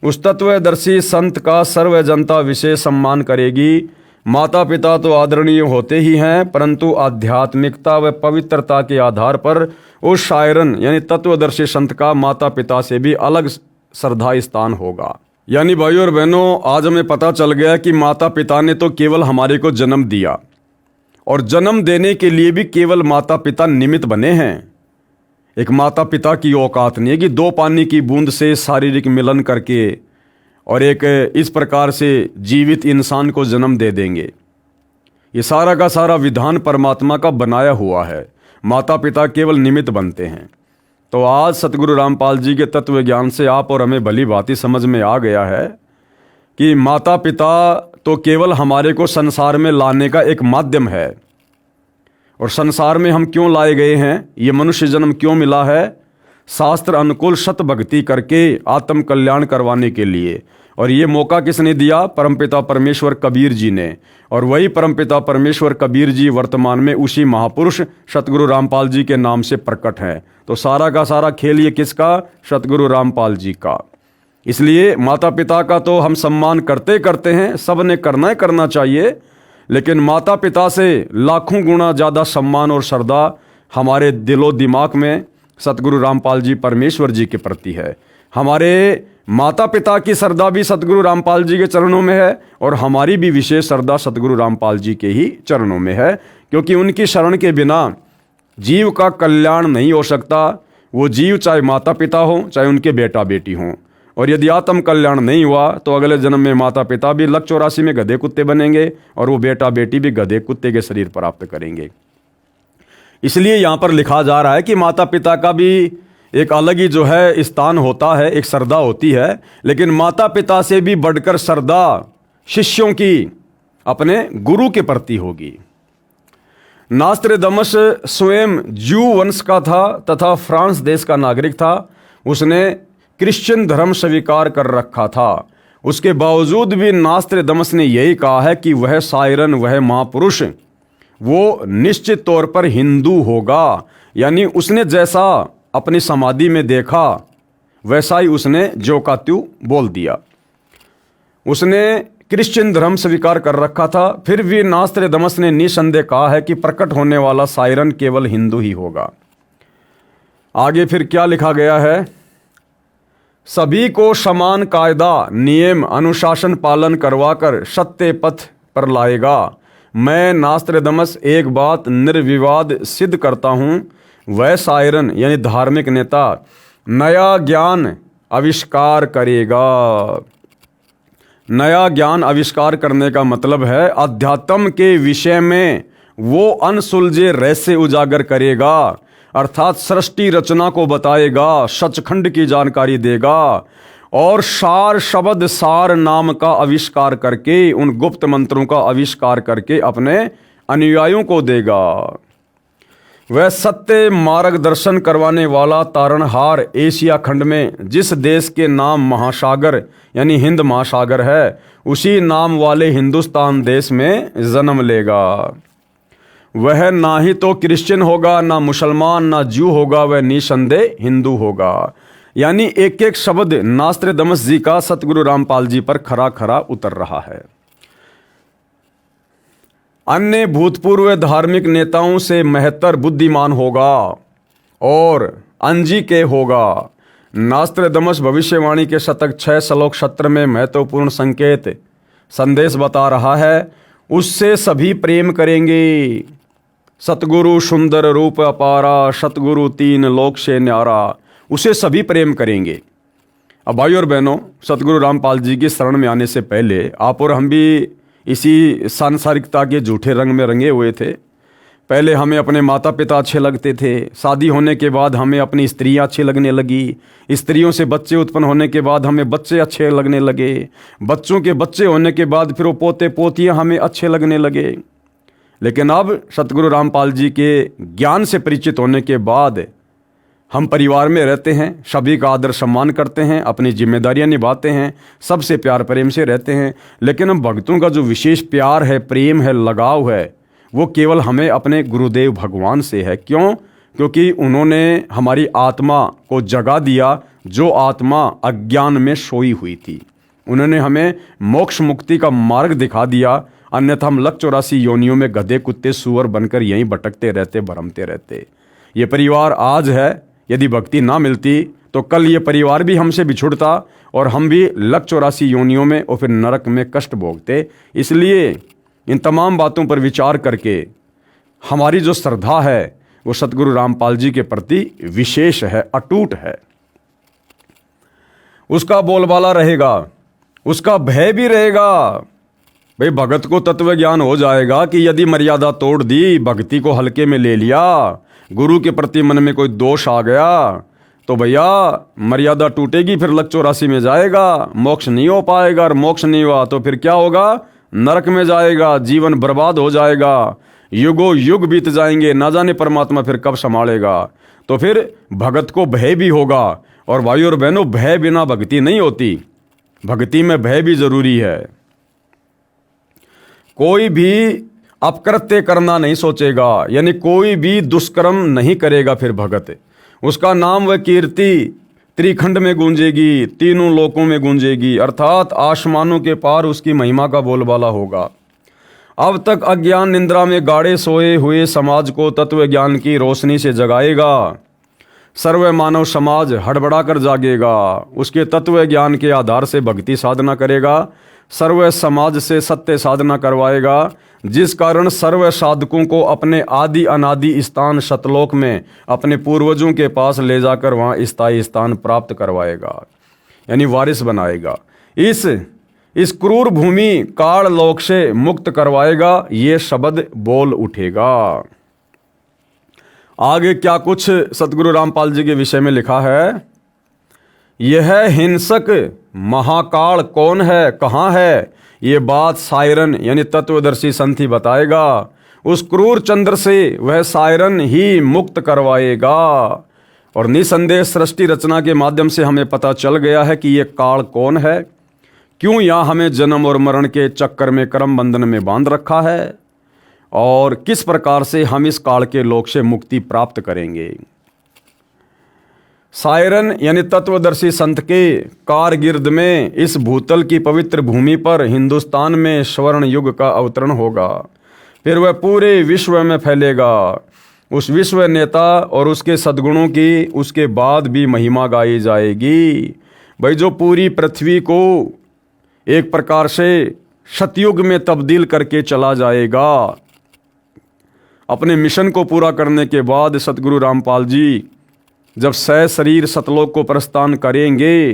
उस तत्वदर्शी संत का सर्व जनता विशेष सम्मान करेगी। माता पिता तो आदरणीय होते ही हैं, परंतु आध्यात्मिकता व पवित्रता के आधार पर उस शायरन यानी तत्वदर्शी संत का माता पिता से भी अलग श्रद्धा स्थान होगा। यानी भाइयों और बहनों, आज हमें पता चल गया कि माता पिता ने तो केवल हमारे को जन्म दिया, और जन्म देने के लिए भी केवल माता पिता निमित्त बने हैं। एक माता पिता की औकात नहीं है कि 2 पानी की बूंद से शारीरिक मिलन करके और एक इस प्रकार से जीवित इंसान को जन्म दे देंगे। ये सारा का सारा विधान परमात्मा का बनाया हुआ है, माता पिता केवल निमित्त बनते हैं। तो आज सतगुरु रामपाल जी के तत्व ज्ञान से आप और हमें भली भांति समझ में आ गया है कि माता पिता तो केवल हमारे को संसार में लाने का एक माध्यम है, और संसार में हम क्यों लाए गए हैं, ये मनुष्य जन्म क्यों मिला है, शास्त्र अनुकूल सत भक्ति करके आत्म कल्याण करवाने के लिए। और ये मौका किसने दिया? परमपिता परमेश्वर कबीर जी ने। और वही परमपिता परमेश्वर कबीर जी वर्तमान में उसी महापुरुष सतगुरु रामपाल जी के नाम से प्रकट हैं। तो सारा का सारा खेल ये किसका? सतगुरु रामपाल जी का। इसलिए माता पिता का तो हम सम्मान करते हैं, सब ने करना चाहिए, लेकिन माता पिता से लाखों गुना ज़्यादा सम्मान और श्रद्धा हमारे दिलो दिमाग में सतगुरु रामपाल जी परमेश्वर जी के प्रति है। हमारे माता पिता की श्रद्धा भी सतगुरु रामपाल जी के चरणों में है, और हमारी भी विशेष श्रद्धा सतगुरु रामपाल जी के ही चरणों में है, क्योंकि उनकी शरण के बिना जीव का कल्याण नहीं हो सकता। वो जीव चाहे माता पिता हो, चाहे उनके बेटा बेटी हों, और यदि आत्म कल्याण नहीं हुआ तो अगले जन्म में माता पिता भी लक 84 में गधे कुत्ते बनेंगे, और वो बेटा बेटी भी गधे कुत्ते के शरीर प्राप्त करेंगे। इसलिए यहाँ पर लिखा जा रहा है कि माता पिता का भी एक अलग ही जो है स्थान होता है, एक श्रद्धा होती है, लेकिन माता पिता से भी बढ़कर श्रद्धा शिष्यों की अपने गुरु के प्रति होगी। नास्त्रेदमस स्वयं ज्यू वंश का था तथा फ्रांस देश का नागरिक था। उसने क्रिश्चियन धर्म स्वीकार कर रखा था। उसके बावजूद भी नास्त्रेदमस ने यही कहा है कि वह सायरन, वह महापुरुष, वो निश्चित तौर पर हिंदू होगा। यानी उसने जैसा अपनी समाधि में देखा वैसा ही उसने ज्यों का त्यों बोल दिया। उसने क्रिश्चियन धर्म स्वीकार कर रखा था, फिर भी नास्त्रेदमस ने निसंदेह कहा है कि प्रकट होने वाला सायरन केवल हिंदू ही होगा। आगे फिर क्या लिखा गया है? सभी को समान कायदा, नियम, अनुशासन पालन करवाकर सत्य पथ पर लाएगा। मैं नास्त्रेदमस एक बात निर्विवाद सिद्ध करता हूँ, वह सायरन यानी धार्मिक नेता नया ज्ञान आविष्कार करेगा। नया ज्ञान आविष्कार करने का मतलब है अध्यात्म के विषय में वो अनसुलझे रहस्य उजागर करेगा, अर्थात सृष्टि रचना को बताएगा, सचखंड की जानकारी देगा और सार शब्द सार नाम का आविष्कार करके, उन गुप्त मंत्रों का आविष्कार करके अपने अनुयायियों को देगा। वह सत्य मार्गदर्शन करवाने वाला तारणहार एशिया खंड में जिस देश के नाम महासागर यानी हिंद महासागर है, उसी नाम वाले हिंदुस्तान देश में जन्म लेगा। वह ना ही तो क्रिश्चियन होगा, ना मुसलमान, ना ज्यू होगा, वह निसंदेह हिंदू होगा। यानी एक एक शब्द नास्त्रेदमस जी का सतगुरु रामपाल जी पर खरा खरा उतर रहा है। अन्य भूतपूर्व धार्मिक नेताओं से महत्तर बुद्धिमान होगा और अंजी के होगा। नास्त्रेदमस भविष्यवाणी के शतक 6 श्लोक 17 में महत्वपूर्ण संकेत संदेश बता रहा है, उससे सभी प्रेम करेंगे। सतगुरु सुंदर रूप अपारा, सतगुरु 3 लोक से न्यारा, उसे सभी प्रेम करेंगे। अब भाई और बहनों, सतगुरु रामपाल जी की शरण में आने से पहले आप और हम भी इसी सांसारिकता के झूठे रंग में रंगे हुए थे। पहले हमें अपने माता पिता अच्छे लगते थे, शादी होने के बाद हमें अपनी स्त्रियां अच्छी लगने लगी, स्त्रियों से बच्चे उत्पन्न होने के बाद हमें बच्चे अच्छे लगने लगे, बच्चों के बच्चे होने के बाद फिर वो पोते पोतियां हमें अच्छे लगने लगे। लेकिन अब सतगुरु रामपाल जी के ज्ञान से परिचित होने के बाद हम परिवार में रहते हैं, सभी का आदर सम्मान करते हैं, अपनी जिम्मेदारियां निभाते हैं, सबसे प्यार प्रेम से रहते हैं। लेकिन हम भक्तों का जो विशेष प्यार है, प्रेम है, लगाव है, वो केवल हमें अपने गुरुदेव भगवान से है। क्यों? क्योंकि उन्होंने हमारी आत्मा को जगा दिया, जो आत्मा अज्ञान में सोई हुई थी। उन्होंने हमें मोक्ष मुक्ति का मार्ग दिखा दिया, अन्यथा हम लक 84 योनियों में गधे कुत्ते सूअर बनकर यहीं भटकते रहते, भरमते रहते। ये परिवार आज है, यदि भक्ति ना मिलती तो कल ये परिवार भी हमसे बिछुड़ता और हम भी लक 84 योनियों में और फिर नरक में कष्ट भोगते। इसलिए इन तमाम बातों पर विचार करके हमारी जो श्रद्धा है वो सतगुरु रामपाल जी के प्रति विशेष है, अटूट है। उसका बोलबाला रहेगा, उसका भय भी रहेगा। भाई भगत को तत्व ज्ञान हो जाएगा कि यदि मर्यादा तोड़ दी, भक्ति को हल्के में ले लिया, गुरु के प्रति मन में कोई दोष आ गया तो भैया मर्यादा टूटेगी, फिर लक 84 में जाएगा, मोक्ष नहीं हो पाएगा। और मोक्ष नहीं हुआ तो फिर क्या होगा? नरक में जाएगा, जीवन बर्बाद हो जाएगा, युगों युग बीत जाएंगे, ना जाने परमात्मा फिर कब संभालेगा। तो फिर भगत को भय भी होगा। और भाई और बहनों, भय बिना भक्ति नहीं होती, भक्ति में भय भी जरूरी है। कोई भी अपकृत्य करना नहीं सोचेगा, यानी कोई भी दुष्कर्म नहीं करेगा, फिर भगत उसका नाम व कीर्ति त्रिखंड में गूंजेगी, तीनों लोकों में गूंजेगी, अर्थात आसमानों के पार उसकी महिमा का बोलबाला होगा। अब तक अज्ञान निंद्रा में गाड़े सोए हुए समाज को तत्व ज्ञान की रोशनी से जगाएगा। सर्व मानव समाज हड़बड़ा कर जागेगा, उसके तत्व ज्ञान के आधार से भक्ति साधना करेगा, सर्व समाज से सत्य साधना करवाएगा, जिस कारण सर्व साधकों को अपने आदि अनादि स्थान सतलोक में अपने पूर्वजों के पास ले जाकर वहाँ स्थायी स्थान प्राप्त करवाएगा, यानी वारिस बनाएगा। इस क्रूर भूमि काल लोक से मुक्त करवाएगा, ये शब्द बोल उठेगा। आगे क्या कुछ सतगुरु रामपाल जी के विषय में लिखा है? यह हिंसक महाकाल कौन है, कहाँ है, ये बात सायरन यानी तत्वदर्शी संत ही बताएगा। उस क्रूर चंद्र से वह सायरन ही मुक्त करवाएगा। और निसंदेह सृष्टि रचना के माध्यम से हमें पता चल गया है कि ये काल कौन है, क्यों यहाँ हमें जन्म और मरण के चक्कर में कर्म बंधन में बांध रखा है, और किस प्रकार से हम इस काल के लोक से मुक्ति प्राप्त करेंगे। सायरन यानी तत्वदर्शी संत के कारगिर्द में इस भूतल की पवित्र भूमि पर हिंदुस्तान में स्वर्ण युग का अवतरण होगा, फिर वह पूरे विश्व में फैलेगा। उस विश्व नेता और उसके सद्गुणों की उसके बाद भी महिमा गाई जाएगी। भाई जो पूरी पृथ्वी को एक प्रकार से सतयुग में तब्दील करके चला जाएगा। अपने मिशन को पूरा करने के बाद सतगुरु रामपाल जी जब शरीर सतलोक को प्रस्थान करेंगे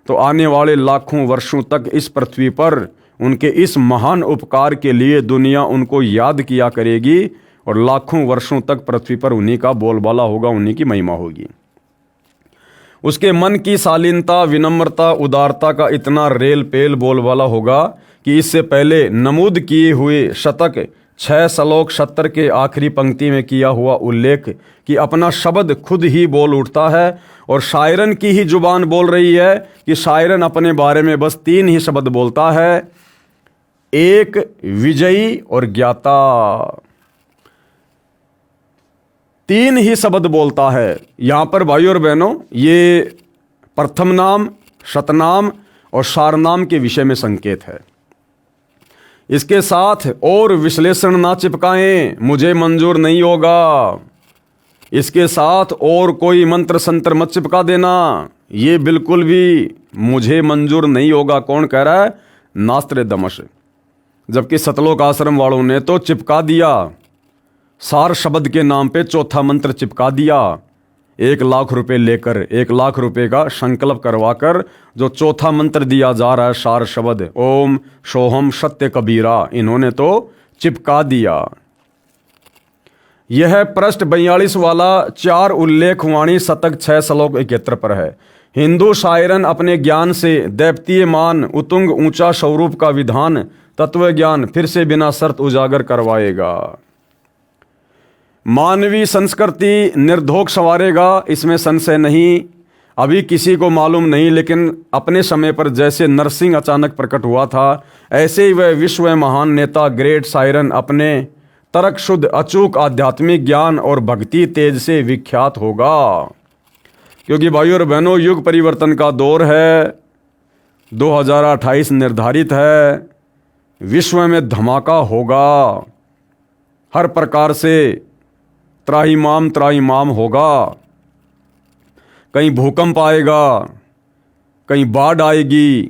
तो आने वाले लाखों वर्षों तक इस पृथ्वी पर उनके इस महान उपकार के लिए दुनिया उनको याद किया करेगी और लाखों वर्षों तक पृथ्वी पर उन्हीं का बोलबाला होगा, उन्हीं की महिमा होगी। उसके मन की शालीनता, विनम्रता, उदारता का इतना रेल पेल बोलबाला होगा कि इससे पहले नमूद किए हुए शतक 6 श्लोक 70 के आखिरी पंक्ति में किया हुआ उल्लेख कि अपना शब्द खुद ही बोल उठता है और शायरन की ही जुबान बोल रही है कि शायरन अपने बारे में बस 3 ही शब्द बोलता है, एक, विजयी और ज्ञाता। 3 ही शब्द बोलता है। यहां पर भाइयों और बहनों, ये प्रथम नाम, शतनाम और सारनाम के विषय में संकेत है। इसके साथ और विश्लेषण ना चिपकाएं, मुझे मंजूर नहीं होगा। इसके साथ और कोई मंत्र संत्र मत चिपका देना, ये बिल्कुल भी मुझे मंजूर नहीं होगा। कौन कह रहा है? नास्त्रेदमस। जबकि सतलोक आश्रम वालों ने तो चिपका दिया, सार शब्द के नाम पे चौथा मंत्र चिपका दिया। 1 लाख रुपए लेकर, 1 लाख रुपए का संकल्प करवाकर जो चौथा मंत्र दिया जा रहा है, सार शब्द ओम सोहम सत्य कबीरा, इन्होंने तो चिपका दिया। यह पृष्ठ 42 वाला 4 उल्लेख वाणी शतक 6 श्लोक 71 पर है। हिंदू शायरन अपने ज्ञान से दैप्तीयमान उतुंग ऊंचा स्वरूप का विधान तत्व ज्ञान फिर से बिना शर्त उजागर करवाएगा। मानवीय संस्कृति निर्धोक संवारेगा, इसमें संशय नहीं। अभी किसी को मालूम नहीं, लेकिन अपने समय पर जैसे नरसिंह अचानक प्रकट हुआ था, ऐसे ही वह विश्व महान नेता ग्रेट शायरन अपने तर्क शुद्ध अचूक आध्यात्मिक ज्ञान और भक्ति तेज से विख्यात होगा। क्योंकि भाइयों और बहनों, युग परिवर्तन का दौर है, 2028 निर्धारित है, विश्व में धमाका होगा, हर प्रकार से त्राहिमाम होगा। कहीं भूकंप आएगा, कहीं बाढ़ आएगी,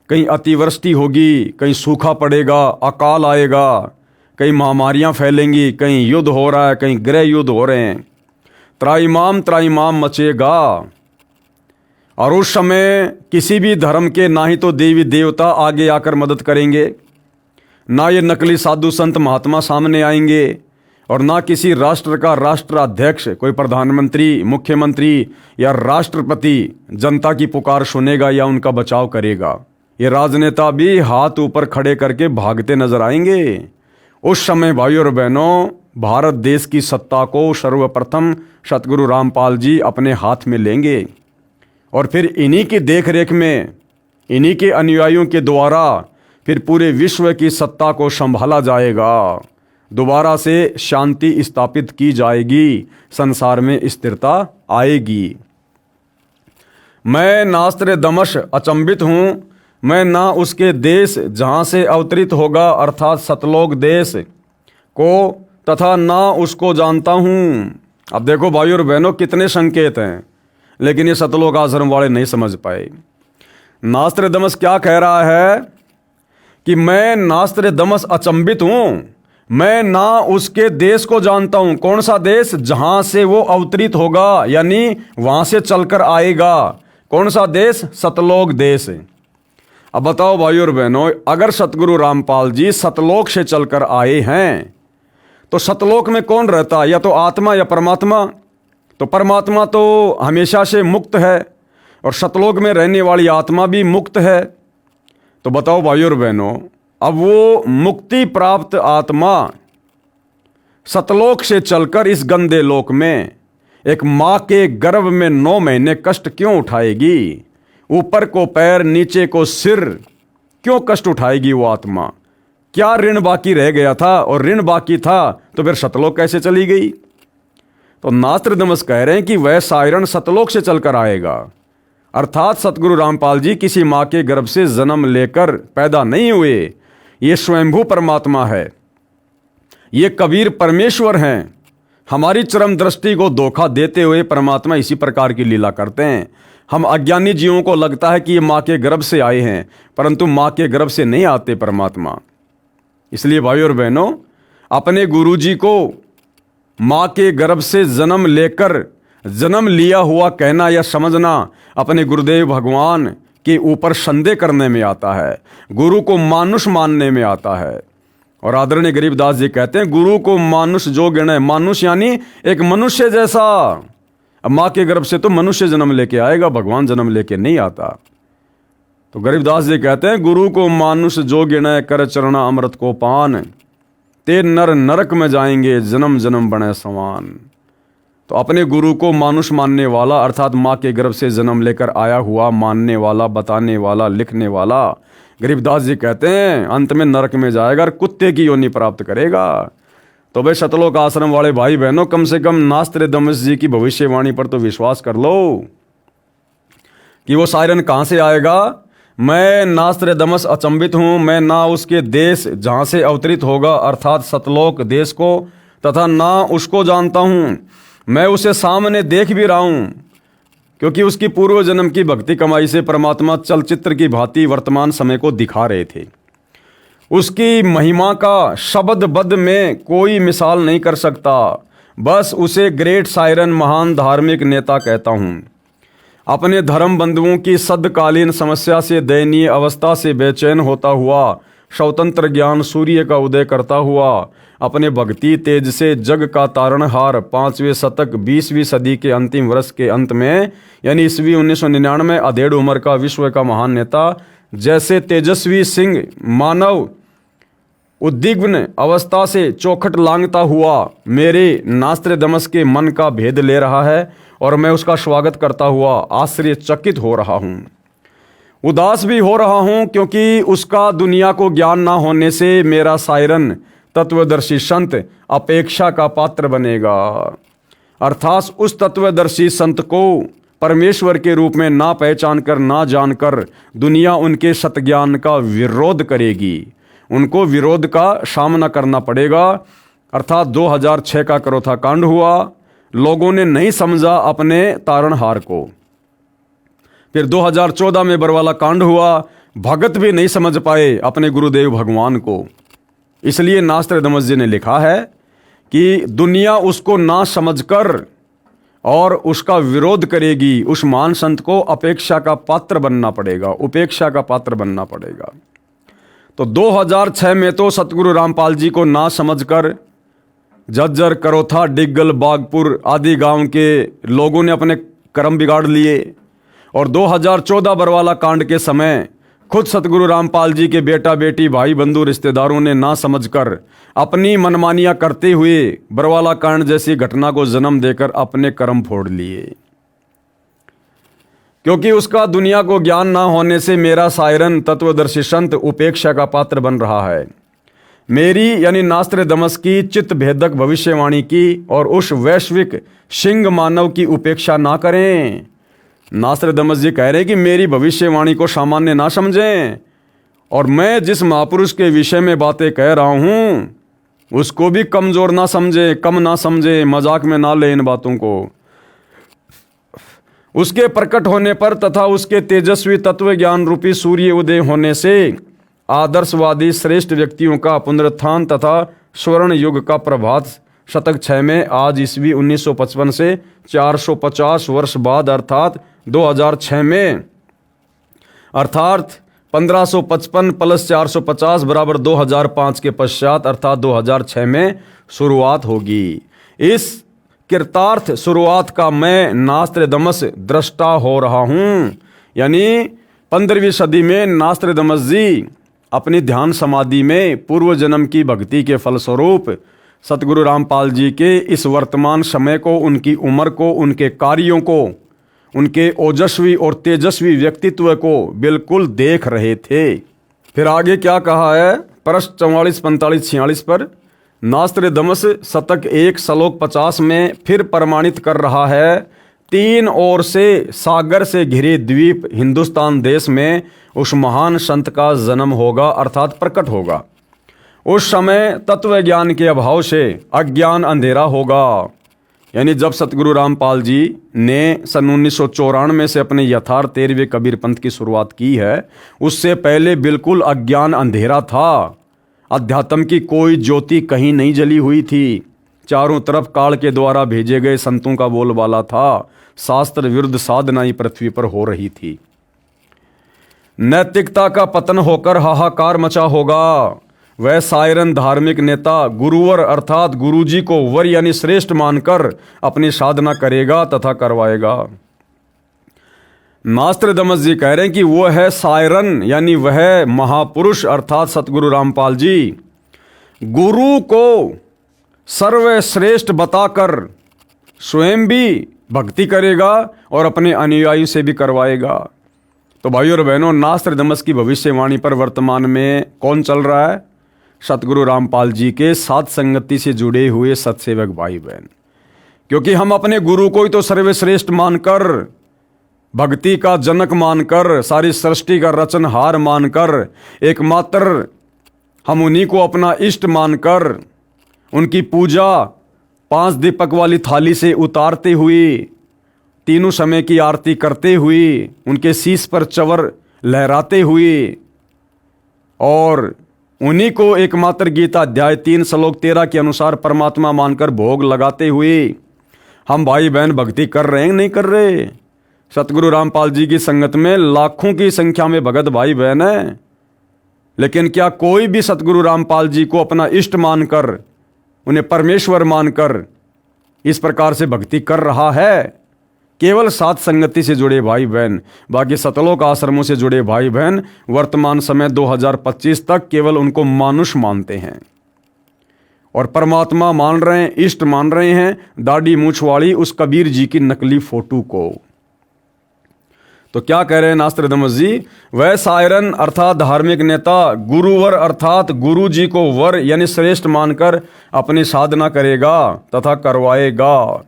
कहीं अतिवृष्टि होगी, कहीं सूखा पड़ेगा, अकाल आएगा, कहीं महामारियां फैलेंगी, कहीं युद्ध हो रहा है, कहीं गृह युद्ध हो रहे हैं। त्राहिमाम मचेगा। और उस समय किसी भी धर्म के ना ही तो देवी देवता आगे आकर मदद करेंगे, ना ये नकली साधु संत महात्मा सामने आएंगे, और ना किसी राष्ट्र का राष्ट्राध्यक्ष, कोई प्रधानमंत्री, मुख्यमंत्री या राष्ट्रपति जनता की पुकार सुनेगा या उनका बचाव करेगा। ये राजनेता भी हाथ ऊपर खड़े करके भागते नजर आएंगे। उस समय भाइयों और बहनों, भारत देश की सत्ता को सर्वप्रथम सतगुरु रामपाल जी अपने हाथ में लेंगे और फिर इन्हीं की देखरेख में, इन्हीं के अनुयायियों के द्वारा फिर पूरे विश्व की सत्ता को संभाला जाएगा। दोबारा से शांति स्थापित की जाएगी, संसार में स्थिरता आएगी। मैं नास्त्रेदमस अचंभित हूँ, मैं ना उसके देश जहाँ से अवतरित होगा अर्थात सतलोक देश को, तथा ना उसको जानता हूँ। अब देखो भाइयों और बहनों, कितने संकेत हैं, लेकिन ये सतलोक आश्रम वाले नहीं समझ पाए। नास्त्रेदमस क्या कह रहा है कि मैं नास्त्रेदमस अचंभित हूँ, मैं ना उसके देश को जानता हूं। कौन सा देश? जहां से वो अवतरित होगा, यानी वहां से चलकर आएगा। कौन सा देश? सतलोक देश। अब बताओ भाइयों और बहनों, अगर सतगुरु रामपाल जी सतलोक से चलकर आए हैं तो सतलोक में कौन रहता? या तो आत्मा या परमात्मा। तो परमात्मा तो हमेशा से मुक्त है और सतलोक में रहने वाली आत्मा भी मुक्त है। तो बताओ भाइयों और बहनों, अब वो मुक्ति प्राप्त आत्मा सतलोक से चलकर इस गंदे लोक में एक माँ के गर्भ में 9 महीने कष्ट क्यों उठाएगी? ऊपर को पैर, नीचे को सिर, क्यों कष्ट उठाएगी वो आत्मा? क्या ऋण बाकी रह गया था? और ऋण बाकी था तो फिर सतलोक कैसे चली गई? तो नास्त्रेदमस कह रहे हैं कि वह शायरन सतलोक से चलकर आएगा, अर्थात सतगुरु रामपाल जी किसी माँ के गर्भ से जन्म लेकर पैदा नहीं हुए। ये स्वयंभू परमात्मा है, ये कबीर परमेश्वर हैं। हमारी चरम दृष्टि को धोखा देते हुए परमात्मा इसी प्रकार की लीला करते हैं। हम अज्ञानी जीवों को लगता है कि ये माँ के गर्भ से आए हैं, परंतु माँ के गर्भ से नहीं आते परमात्मा। इसलिए भाइयों और बहनों, अपने गुरुजी को माँ के गर्भ से जन्म लेकर जन्म लिया हुआ कहना या समझना अपने गुरुदेव भगवान के ऊपर संदेह करने में आता है, गुरु को मानुष मानने में आता है। और आदरणीय गरीबदास जी कहते हैं, गुरु को मानुष जो गिणे, मानुष यानी एक मनुष्य जैसा। अब माँ के गर्भ से तो मनुष्य जन्म लेके आएगा, भगवान जन्म लेके नहीं आता। तो गरीबदास जी कहते हैं, गुरु को मानुष जो गिणे, कर चरणा अमृत को पान, ते नर नरक में जाएंगे, जन्म जन्म बने समान। तो अपने गुरु को मानुष मानने वाला अर्थात माँ के गर्भ से जन्म लेकर आया हुआ, मानने वाला, बताने वाला, लिखने वाला, गरीबदास जी कहते हैं अंत में नरक में जाएगा और कुत्ते की योनि प्राप्त करेगा। तो भाई सतलोक आश्रम वाले भाई बहनों, कम से कम नास्त्रेदमस जी की भविष्यवाणी पर तो विश्वास कर लो कि वो सायरन कहाँ से आएगा। मैं नास्त्रेदमस अचंभित हूँ, मैं ना उसके देश जहाँ से अवतरित होगा अर्थात सतलोक देश को, तथा ना उसको जानता हूँ। मैं उसे सामने देख भी रहा हूँ, क्योंकि उसकी पूर्व जन्म की भक्ति कमाई से परमात्मा चलचित्र की भांति वर्तमान समय को दिखा रहे थे। उसकी महिमा का शब्दबद्ध में कोई मिसाल नहीं कर सकता। बस उसे ग्रेट सायरन, महान धार्मिक नेता कहता हूँ। अपने धर्म बंधुओं की सदकालीन समस्या से, दयनीय अवस्था से बेचैन होता हुआ, स्वतंत्र ज्ञान सूर्य का उदय करता हुआ, अपने भक्ति तेज से जग का तारणहार, 5वें शतक 20वीं सदी के अंतिम वर्ष के अंत में यानी ईस्वी 1999 अधेड़ उम्र का विश्व का महान नेता जैसे तेजस्वी सिंह मानव उद्विग्न अवस्था से चौखट लांघता हुआ मेरे नास्त्रेदमस के मन का भेद ले रहा है और मैं उसका स्वागत करता हुआ आश्चर्यचकित हो रहा हूँ। उदास भी हो रहा हूँ, क्योंकि उसका दुनिया को ज्ञान ना होने से मेरा सायरन तत्वदर्शी संत अपेक्षा का पात्र बनेगा। अर्थात उस तत्वदर्शी संत को परमेश्वर के रूप में ना पहचान कर, ना जानकर दुनिया उनके सतज्ञान का विरोध करेगी। उनको विरोध का सामना करना पड़ेगा। अर्थात 2006 का करोथा कांड हुआ, लोगों ने नहीं समझा अपने तारणहार को। फिर 2014 में बरवाला कांड हुआ, भगत भी नहीं समझ पाए अपने गुरुदेव भगवान को। इसलिए नास्त्रेदमस जी ने लिखा है कि दुनिया उसको ना समझकर और उसका विरोध करेगी। उस महान संत को अपेक्षा का पात्र बनना पड़ेगा, उपेक्षा का पात्र बनना पड़ेगा। तो 2006 में तो सतगुरु रामपाल जी को ना समझकर झज्जर, करोथा, डिग्गल, बागपुर आदि गांव के लोगों ने अपने कर्म बिगाड़ लिए। और 2014 बरवाला कांड के समय खुद सतगुरु रामपाल जी के बेटा बेटी, भाई बंधु, रिश्तेदारों ने ना समझकर अपनी मनमानियां करते हुए बरवाला कांड जैसी घटना को जन्म देकर अपने कर्म फोड़ लिए। क्योंकि उसका दुनिया को ज्ञान ना होने से मेरा सायरन तत्वदर्शी संत उपेक्षा का पात्र बन रहा है। मेरी यानी नास्त्रेदमस की चित्त भेदक भविष्यवाणी की और उस वैश्विक सिंह मानव की उपेक्षा ना करें। नास्त्रेदमस जी कह रहे हैं कि मेरी भविष्यवाणी को सामान्य ना समझें और मैं जिस महापुरुष के विषय में बातें कह रहा हूं उसको भी कमजोर ना समझे, कम ना समझे, मजाक में ना ले इन बातों को। उसके प्रकट होने पर तथा उसके तेजस्वी तत्व ज्ञान रूपी सूर्य उदय होने से आदर्शवादी श्रेष्ठ व्यक्तियों का पुनरुत्थान तथा स्वर्ण युग का प्रभात शतक 6 में आज ईस्वी 1955 से 450 वर्ष बाद अर्थात 2006 में अर्थात 1555 प्लस 450 बराबर 2005 के पश्चात अर्थात 2006 में शुरुआत होगी। इस कृतार्थ शुरुआत का मैं नास्त्रेदमस दृष्टा हो रहा हूँ। यानी 15वीं सदी में नास्त्रेदमस जी अपनी ध्यान समाधि में पूर्व जन्म की भक्ति के फलस्वरूप सतगुरु रामपाल जी के इस वर्तमान समय को, उनकी उम्र को, उनके कार्यों को, उनके ओजस्वी और तेजस्वी व्यक्तित्व को बिल्कुल देख रहे थे। फिर आगे क्या कहा है पृष्ठ 44, 45, 46 पर नास्त्रेदमस शतक 1 श्लोक 50 में फिर प्रमाणित कर रहा है, 3 ओर से सागर से घिरे द्वीप हिंदुस्तान देश में उस महान संत का जन्म होगा अर्थात प्रकट होगा। उस समय तत्व ज्ञान के अभाव से अज्ञान अंधेरा होगा। यानी जब सतगुरु रामपाल जी ने सन 1994 से अपने यथार्थ 13वें कबीर पंथ की शुरुआत की है, उससे पहले बिल्कुल अज्ञान अंधेरा था। अध्यात्म की कोई ज्योति कहीं नहीं जली हुई थी। चारों तरफ काल के द्वारा भेजे गए संतों का बोलबाला था। शास्त्र विरुद्ध साधना ही पृथ्वी पर हो रही थी। नैतिकता का पतन होकर हाहाकार मचा होगा। वह सायरन धार्मिक नेता गुरुवर अर्थात गुरुजी को वर यानी श्रेष्ठ मानकर अपनी साधना करेगा तथा करवाएगा। नास्त्रदमस जी कह रहे हैं कि वो है सायरन यानी वह महापुरुष अर्थात सतगुरु रामपाल जी गुरु को सर्वश्रेष्ठ बताकर स्वयं भी भक्ति करेगा और अपने अनुयायी से भी करवाएगा। तो भाइयों और बहनों, नास्त्रदमस की भविष्यवाणी पर वर्तमान में कौन चल रहा है? सतगुरु रामपाल जी के साथ संगति से जुड़े हुए सत्सेवक भाई बहन। क्योंकि हम अपने गुरु को ही तो सर्वश्रेष्ठ मानकर, भक्ति का जनक मानकर, सारी सृष्टि का रचनहार मानकर, एकमात्र हम उन्हीं को अपना इष्ट मानकर उनकी पूजा 5 दीपक वाली थाली से उतारते हुए, तीनों समय की आरती करते हुए, उनके शीश पर चवर लहराते हुए और उन्हीं को एकमात्र गीता अध्याय 3 श्लोक 13 के अनुसार परमात्मा मानकर भोग लगाते हुए हम भाई बहन भक्ति कर रहे हैं नहीं कर रहे? सतगुरु रामपाल जी की संगत में लाखों की संख्या में भगत भाई बहन है, लेकिन क्या कोई भी सतगुरु रामपाल जी को अपना इष्ट मानकर, उन्हें परमेश्वर मानकर इस प्रकार से भक्ति कर रहा है? केवल साथ संगति से जुड़े भाई बहन। बाकी सतलोक आश्रमों से जुड़े भाई बहन वर्तमान समय 2025 तक केवल उनको मानुष मानते हैं और परमात्मा मान रहे हैं, इष्ट मान रहे हैं दाढ़ी मूछ वाली उस कबीर जी की नकली फोटो को। तो क्या कह रहे हैं नास्त्रदमस जी? वह सायरन अर्थात धार्मिक नेता गुरुवर अर्थात गुरु जी को वर यानी श्रेष्ठ मानकर अपनी साधना करेगा तथा करवाएगा।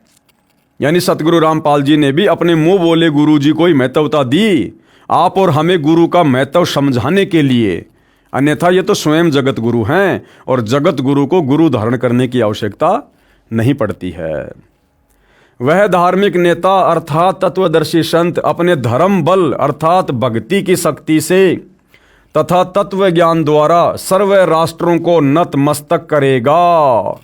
यानी सतगुरु रामपाल जी ने भी अपने मुंह बोले गुरु जी को ही महत्वता दी, आप और हमें गुरु का महत्व समझाने के लिए। अन्यथा ये तो स्वयं जगत गुरु हैं और जगत गुरु को गुरु धारण करने की आवश्यकता नहीं पड़ती है। वह धार्मिक नेता अर्थात तत्वदर्शी संत अपने धर्म बल अर्थात भक्ति की शक्ति से तथा तत्व ज्ञान द्वारा सर्व राष्ट्रों को नतमस्तक करेगा।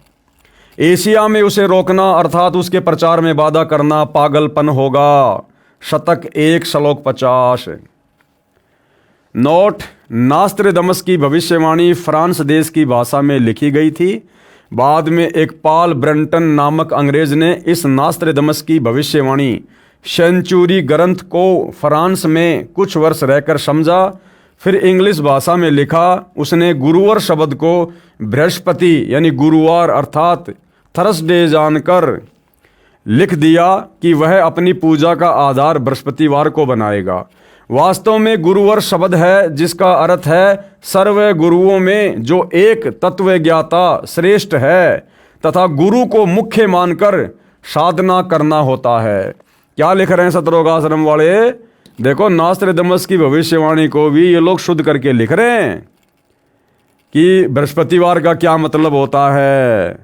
एशिया में उसे रोकना अर्थात उसके प्रचार में बाधा करना पागलपन होगा। शतक 1 श्लोक 50। नोट: नास्त्रदमस की भविष्यवाणी फ्रांस देश की भाषा में लिखी गई थी। बाद में एक पॉल ब्रंटन नामक अंग्रेज ने इस नास्त्रदमस की भविष्यवाणी सेंचुरी ग्रंथ को फ्रांस में कुछ वर्ष रहकर समझा, फिर इंग्लिश भाषा में लिखा। उसने गुरुवार शब्द को बृहस्पति यानी गुरुवार अर्थात थर्सडे जानकर लिख दिया कि वह अपनी पूजा का आधार बृहस्पतिवार को बनाएगा। वास्तव में गुरुवार शब्द है जिसका अर्थ है सर्व गुरुओं में जो एक तत्व ज्ञाता श्रेष्ठ है तथा गुरु को मुख्य मानकर साधना करना होता है। क्या लिख रहे हैं सतलोक आश्रम वाले? देखो, नास्त्रदमस की भविष्यवाणी को भी ये लोग शुद्ध करके लिख रहे हैं कि बृहस्पतिवार का क्या मतलब होता है।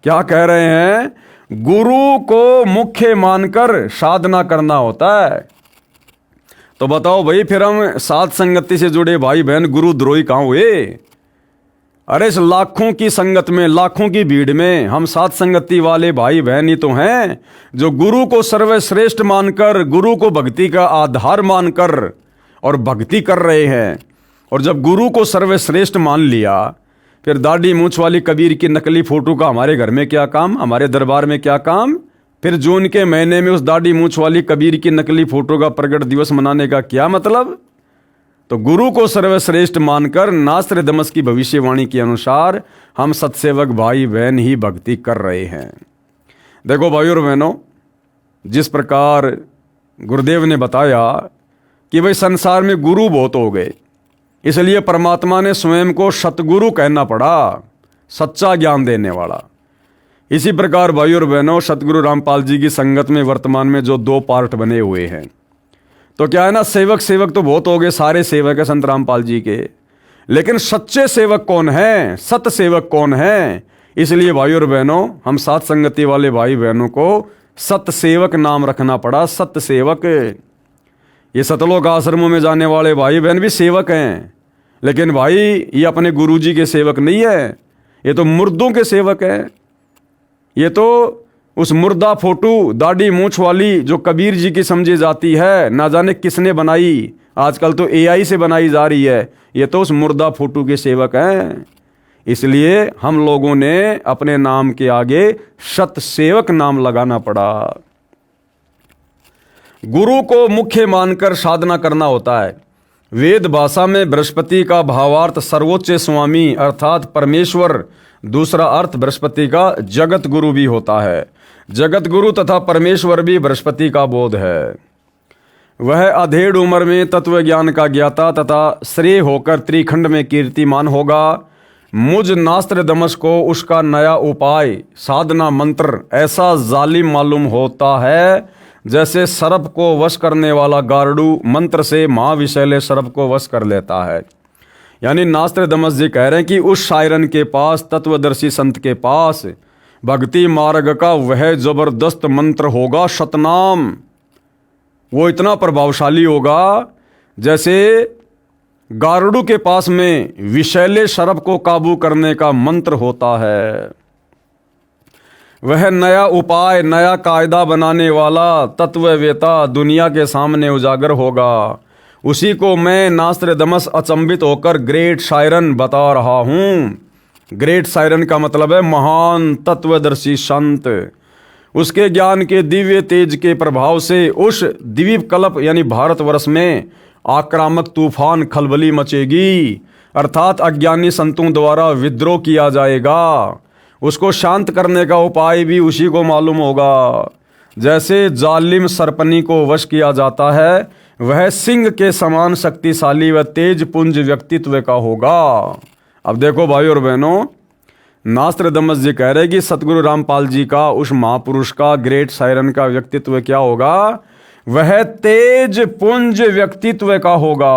क्या कह रहे हैं? गुरु को मुख्य मानकर साधना करना होता है। तो बताओ भाई, फिर हम साथ संगति से जुड़े भाई बहन गुरु द्रोही कहां हुए? अरे इस लाखों की संगत में, लाखों की भीड़ में हम साथ संगति वाले भाई बहन ही तो हैं जो गुरु को सर्वश्रेष्ठ मानकर, गुरु को भक्ति का आधार मानकर और भक्ति कर रहे हैं। और जब गुरु को सर्वश्रेष्ठ मान लिया, फिर दाढ़ी मूछ वाली कबीर की नकली फोटो का हमारे घर में क्या काम, हमारे दरबार में क्या काम? फिर जून के महीने में उस दाढ़ी मूछ वाली कबीर की नकली फोटो का प्रगट दिवस मनाने का क्या मतलब? तो गुरु को सर्वश्रेष्ठ मानकर नास्त्रदमस की भविष्यवाणी के अनुसार हम सत्सेवक भाई बहन ही भक्ति कर रहे हैं। देखो भाइयों और बहनों, जिस प्रकार गुरुदेव ने बताया कि भाई संसार में गुरु बहुत हो गए, इसलिए परमात्मा ने स्वयं को सतगुरु कहना पड़ा, सच्चा ज्ञान देने वाला। इसी प्रकार भाइयों और बहनों, सतगुरु रामपाल जी की संगत में वर्तमान में जो 2 पार्ट बने हुए हैं, तो क्या है ना, सेवक तो बहुत हो गए, सारे सेवक है संत रामपाल जी के, लेकिन सच्चे सेवक कौन है, सत सेवक कौन है? इसलिए भाइयों और बहनों, हम साथ संगति वाले भाई बहनों को सत सेवक नाम रखना पड़ा। सत सेवक। ये सतलोक आश्रमों में जाने वाले भाई बहन भी सेवक हैं, लेकिन भाई ये अपने गुरुजी के सेवक नहीं है, ये तो मुर्दों के सेवक हैं। ये तो उस मुर्दा फोटो दाढ़ी मूछ वाली जो कबीर जी की समझी जाती है, ना जाने किसने बनाई, आजकल तो एआई से बनाई जा रही है, ये तो उस मुर्दा फोटो के सेवक हैं। इसलिए हम लोगों ने अपने नाम के आगे सत सेवक नाम लगाना पड़ा। गुरु को मुख्य मानकर साधना करना होता है। वेद भाषा में बृहस्पति का भावार्थ सर्वोच्च स्वामी अर्थात परमेश्वर, दूसरा अर्थ बृहस्पति का जगत गुरु भी होता है। जगत गुरु तथा परमेश्वर भी बृहस्पति का बोध है। वह अधेड़ उम्र में तत्व ज्ञान का ज्ञाता तथा श्रेय होकर त्रिखंड में कीर्तिमान होगा। मुझ नास्त्रदमस को उसका नया उपाय साधना मंत्र ऐसा जालिम मालूम होता है जैसे सर्प को वश करने वाला गारुड़ मंत्र से महाविशैले सर्प को वश कर लेता है। यानी नास्त्रदमस जी कह रहे हैं कि उस शायरन के पास, तत्वदर्शी संत के पास भक्ति मार्ग का वह जबरदस्त मंत्र होगा, सतनाम। वो इतना प्रभावशाली होगा जैसे गारुड़ के पास में विशैले सर्प को काबू करने का मंत्र होता है। वह नया उपाय, नया कायदा बनाने वाला तत्ववेता दुनिया के सामने उजागर होगा। उसी को मैं नास्त्रदमस अचंभित होकर ग्रेट शायरन बता रहा हूँ। ग्रेट शायरन का मतलब है महान तत्वदर्शी संत। उसके ज्ञान के दिव्य तेज के प्रभाव से उस द्वीप कल्प यानी भारतवर्ष में आक्रामक तूफान खलबली मचेगी, अर्थात अज्ञानी संतों द्वारा विद्रोह किया जाएगा। उसको शांत करने का उपाय भी उसी को मालूम होगा। जैसे जालिम सरपनी को वश किया जाता है, वह सिंह के समान शक्तिशाली व तेज पुंज व्यक्तित्व का होगा। अब देखो भाई और बहनों, नास्त्रदमस जी कह रहे कि सतगुरु रामपाल जी का, उस महापुरुष का, ग्रेट शायरन का व्यक्तित्व क्या होगा? वह तेज पुंज व्यक्तित्व का होगा।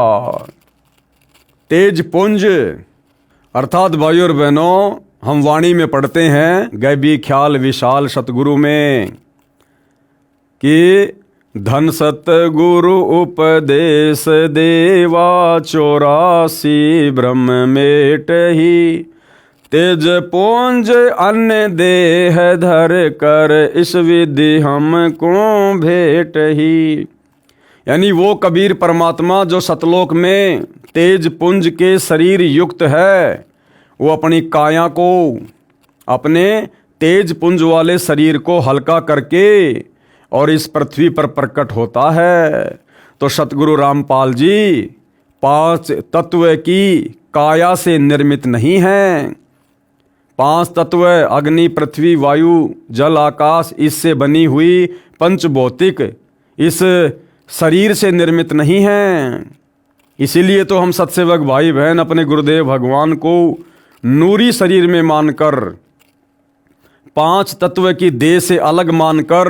तेज पुंज अर्थात भाई और बहनों, हम वाणी में पढ़ते हैं गैबी ख्याल विशाल सतगुरु में कि धन सतगुरु उपदेश देवा 84 ब्रह्म मेट ही तेज पुंज अन्य देह धर कर इस विधि हमको भेट ही। यानी वो कबीर परमात्मा जो सतलोक में तेज पुंज के शरीर युक्त है, वो अपनी काया को, अपने तेज पुंज वाले शरीर को हल्का करके और इस पृथ्वी पर प्रकट होता है। तो सतगुरु रामपाल जी 5 तत्व की काया से निर्मित नहीं हैं। 5 तत्व अग्नि पृथ्वी वायु जल आकाश इससे बनी हुई पंचभौतिक इस शरीर से निर्मित नहीं हैं। इसीलिए तो हम सत्सेवक भाई बहन अपने गुरुदेव भगवान को नूरी शरीर में मानकर, 5 तत्व की देह से अलग मानकर,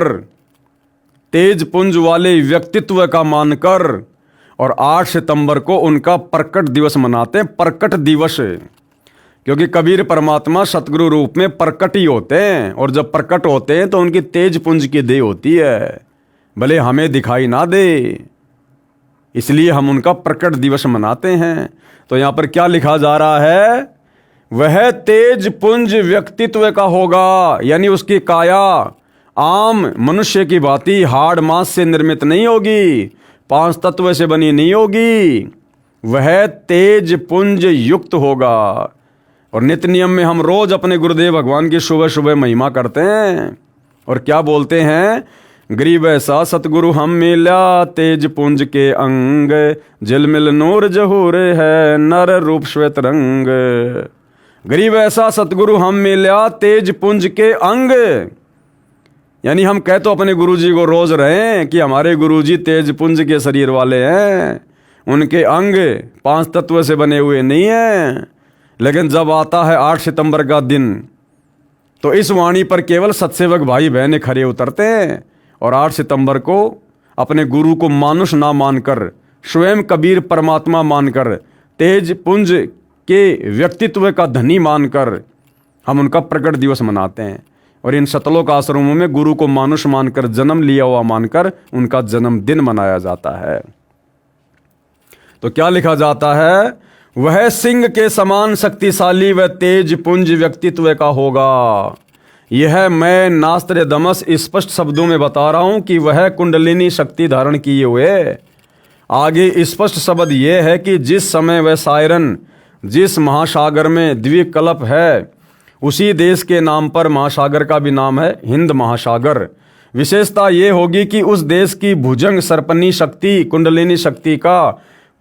तेज पुंज वाले व्यक्तित्व का मानकर और 8 सितंबर को उनका प्रकट दिवस मनाते हैं। प्रकट दिवस, क्योंकि कबीर परमात्मा सतगुरु रूप में प्रकट ही होते हैं, और जब प्रकट होते हैं तो उनकी तेज पुंज की देह होती है, भले हमें दिखाई ना दे। इसलिए हम उनका प्रकट दिवस मनाते हैं। तो यहाँ पर क्या लिखा जा रहा है? वह तेज पुंज व्यक्तित्व का होगा, यानी उसकी काया आम मनुष्य की भांति हाड़ मांस से निर्मित नहीं होगी, 5 तत्व से बनी नहीं होगी। वह तेज पुंज युक्त होगा। और नित्य नियम में हम रोज अपने गुरुदेव भगवान की सुबह सुबह महिमा करते हैं और क्या बोलते हैं? गरीब ऐसा सतगुरु हम मिला तेज पुंज के अंग, झिलमिल नूर जहूर है नर रूप श्वेत रंग। गरीब ऐसा सतगुरु हम मिला तेज पुंज के अंग, यानी हम कह तो अपने गुरुजी को रोज रहे हैं कि हमारे गुरुजी तेज पुंज के शरीर वाले हैं, उनके अंग 5 तत्व से बने हुए नहीं हैं। लेकिन जब आता है 8 सितंबर का दिन, तो इस वाणी पर केवल सत्सेवक भाई बहने खरे उतरते हैं और 8 सितंबर को अपने गुरु को मानुष ना मानकर, स्वयं कबीर परमात्मा मानकर, तेज पुंज के व्यक्तित्व का धनी मानकर हम उनका प्रकट दिवस मनाते हैं। और इन सतलोक आश्रमों में गुरु को मानुष मानकर, जन्म लिया हुआ मानकर उनका जन्मदिन मनाया जाता है। तो क्या लिखा जाता है? वह सिंह के समान शक्तिशाली व तेज पुंज व्यक्तित्व का होगा। यह मैं नास्त्रेदमस स्पष्ट शब्दों में बता रहा हूं कि वह कुंडलिनी शक्ति धारण किए हुए। आगे स्पष्ट शब्द यह है कि जिस समय वह सायरन जिस महासागर में द्विकल्प है, उसी देश के नाम पर महासागर का भी नाम है हिंद महासागर। विशेषता ये होगी कि उस देश की भुजंग सर्पनी शक्ति कुंडलिनी शक्ति का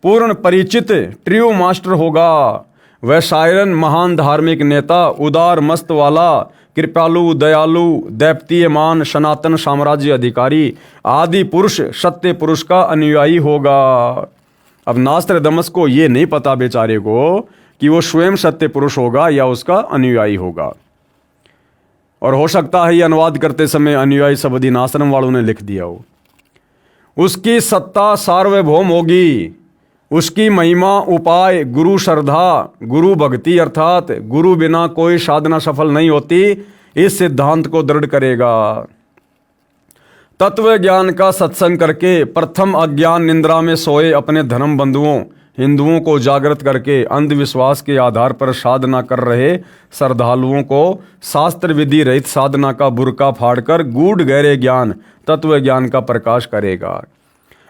पूर्ण परिचित ट्रियो मास्टर होगा। वह सायरन महान धार्मिक नेता, उदार मस्त वाला, कृपालु, दयालु, दैप्तीयमान, सनातन साम्राज्य अधिकारी, आदि पुरुष, सत्य पुरुष का अनुयायी होगा। अब नास्त्रेदमस को ये नहीं पता बेचारे को कि वो स्वयं सत्य पुरुष होगा या उसका अनुयायी होगा। और हो सकता है ये अनुवाद करते समय अनुयायी शब्द इन आश्रम वालों ने लिख दिया हो। उसकी सत्ता सार्वभौम होगी, उसकी महिमा उपाय गुरु श्रद्धा, गुरु भक्ति अर्थात गुरु बिना कोई साधना सफल नहीं होती, इस सिद्धांत को दृढ़ करेगा। तत्व ज्ञान का सत्संग करके प्रथम अज्ञान निंद्रा में सोए अपने धर्म बंधुओं हिंदुओं को जागृत करके अंधविश्वास के आधार पर साधना कर रहे श्रद्धालुओं को शास्त्र विधि रहित साधना का बुर्का फाड़कर गूढ़ गहरे ज्ञान तत्व ज्ञान का प्रकाश करेगा।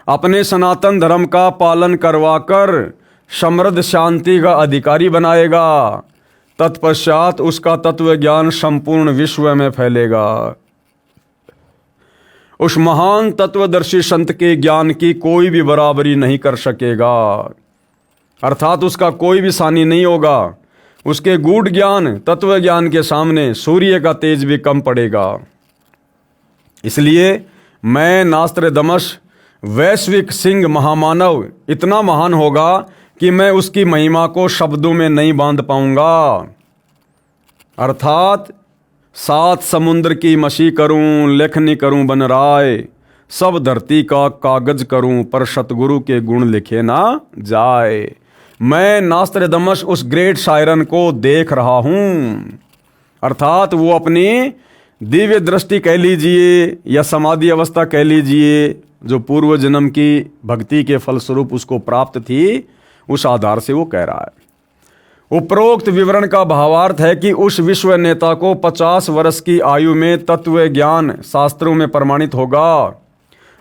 अपने सनातन धर्म का पालन करवाकर समृद्ध शांति का अधिकारी बनाएगा। तत्पश्चात उसका तत्व ज्ञान संपूर्ण विश्व में फैलेगा। उस महान तत्वदर्शी संत के ज्ञान की कोई भी बराबरी नहीं कर सकेगा, अर्थात उसका कोई भी सानी नहीं होगा। उसके गूढ़ ज्ञान तत्व ज्ञान के सामने सूर्य का तेज भी कम पड़ेगा। इसलिए मैं नास्त्रेदमस वैश्विक सिंह महामानव इतना महान होगा कि मैं उसकी महिमा को शब्दों में नहीं बांध पाऊंगा। अर्थात 7 समुद्र की मशी करूं, लेखनी करूं बन राय, सब धरती का कागज करूं, पर सतगुरु के गुण लिखे ना जाए। मैं नास्त्रेदमस उस ग्रेट शायरन को देख रहा हूं, अर्थात वो अपनी दिव्य दृष्टि कह लीजिए या समाधि अवस्था कह लीजिए, जो पूर्व जन्म की भक्ति के फलस्वरूप उसको प्राप्त थी, उस आधार से वो कह रहा है। उपरोक्त विवरण का भावार्थ है कि उस विश्व नेता को 50 वर्ष की आयु में तत्व ज्ञान शास्त्रों में प्रमाणित होगा,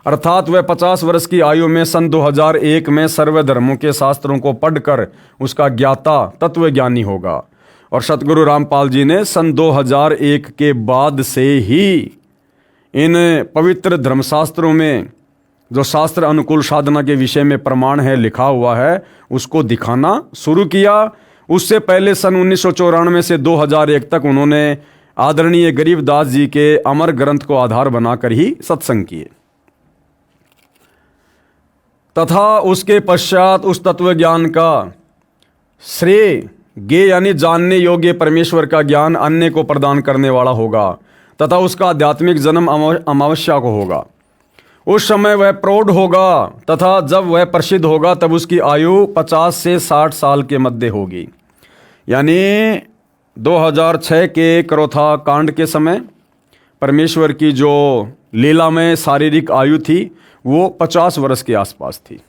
अर्थात वह 50 वर्ष की आयु में सन 2001 में सर्व धर्मों के शास्त्रों को पढ़कर उसका ज्ञाता तत्वज्ञानी होगा। और सतगुरु रामपाल जी ने सन 2001 के बाद से ही इन पवित्र धर्मशास्त्रों में जो शास्त्र अनुकूल साधना के विषय में प्रमाण है लिखा हुआ है, उसको दिखाना शुरू किया। उससे पहले सन 1994 से 2001 तक उन्होंने आदरणीय गरीबदास जी के अमर ग्रंथ को आधार बनाकर ही सत्संग किए, तथा उसके पश्चात उस तत्व ज्ञान का श्रेय गे यानी जानने योग्य परमेश्वर का ज्ञान अन्य को प्रदान करने वाला होगा, तथा उसका आध्यात्मिक जन्म अमावस्या को होगा। उस समय वह प्रौढ़ होगा, तथा जब वह प्रसिद्ध होगा तब उसकी आयु 50 से 60 साल के मध्य होगी। यानी 2006 के करोथा कांड के समय परमेश्वर की जो लीला में शारीरिक आयु थी वो 50 वर्ष के आसपास थी।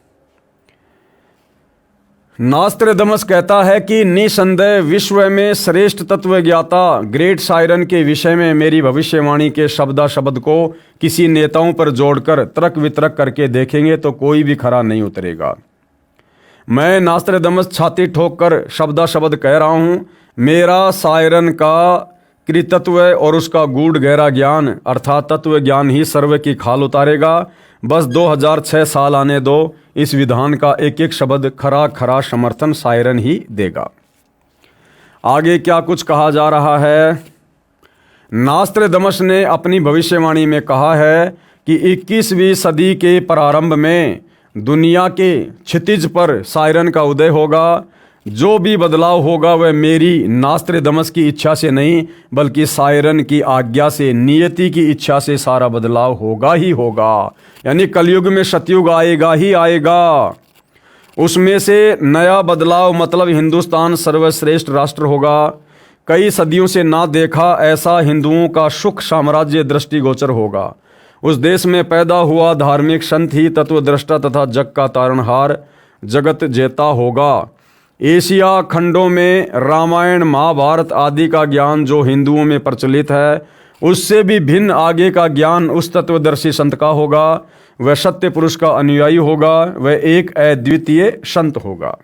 नास्त्रेदमस कहता है कि निसंदेह विश्व में श्रेष्ठ तत्वज्ञाता ग्रेट शायरन के विषय में मेरी भविष्यवाणी के शब्दा शब्द को किसी नेताओं पर जोड़कर तर्क वितर्क करके देखेंगे तो कोई भी खरा नहीं उतरेगा। मैं नास्त्रेदमस छाती ठोक कर शब्दा शब्द कह रहा हूँ, मेरा शायरन का कृतत्व और उसका गूढ़ गहरा ज्ञान अर्थात तत्व ज्ञान ही सर्व की खाल उतारेगा। बस 2006 साल आने दो, इस विधान का एक एक शब्द खरा खरा समर्थन शायरन ही देगा। आगे क्या कुछ कहा जा रहा है। नास्त्रेदमस ने अपनी भविष्यवाणी में कहा है कि 21वीं सदी के प्रारंभ में दुनिया के क्षितिज पर शायरन का उदय होगा। जो भी बदलाव होगा वह मेरी नास्त्रेदमस की इच्छा से नहीं बल्कि शायरन की आज्ञा से, नियति की इच्छा से सारा बदलाव होगा ही होगा। यानी कलयुग में सतयुग आएगा ही आएगा। उसमें से नया बदलाव मतलब हिंदुस्तान सर्वश्रेष्ठ राष्ट्र होगा। कई सदियों से ना देखा ऐसा हिंदुओं का सुख साम्राज्य दृष्टिगोचर होगा। उस देश में पैदा हुआ धार्मिक संत ही तत्वदृष्टा तथा जग का तारणहार जगत जेता होगा। एशिया खंडों में रामायण महाभारत आदि का ज्ञान जो हिंदुओं में प्रचलित है उससे भी भिन्न आगे का ज्ञान उस तत्वदर्शी संत का होगा। वह सत्य पुरुष का अनुयायी होगा, वह एक अद्वितीय संत होगा।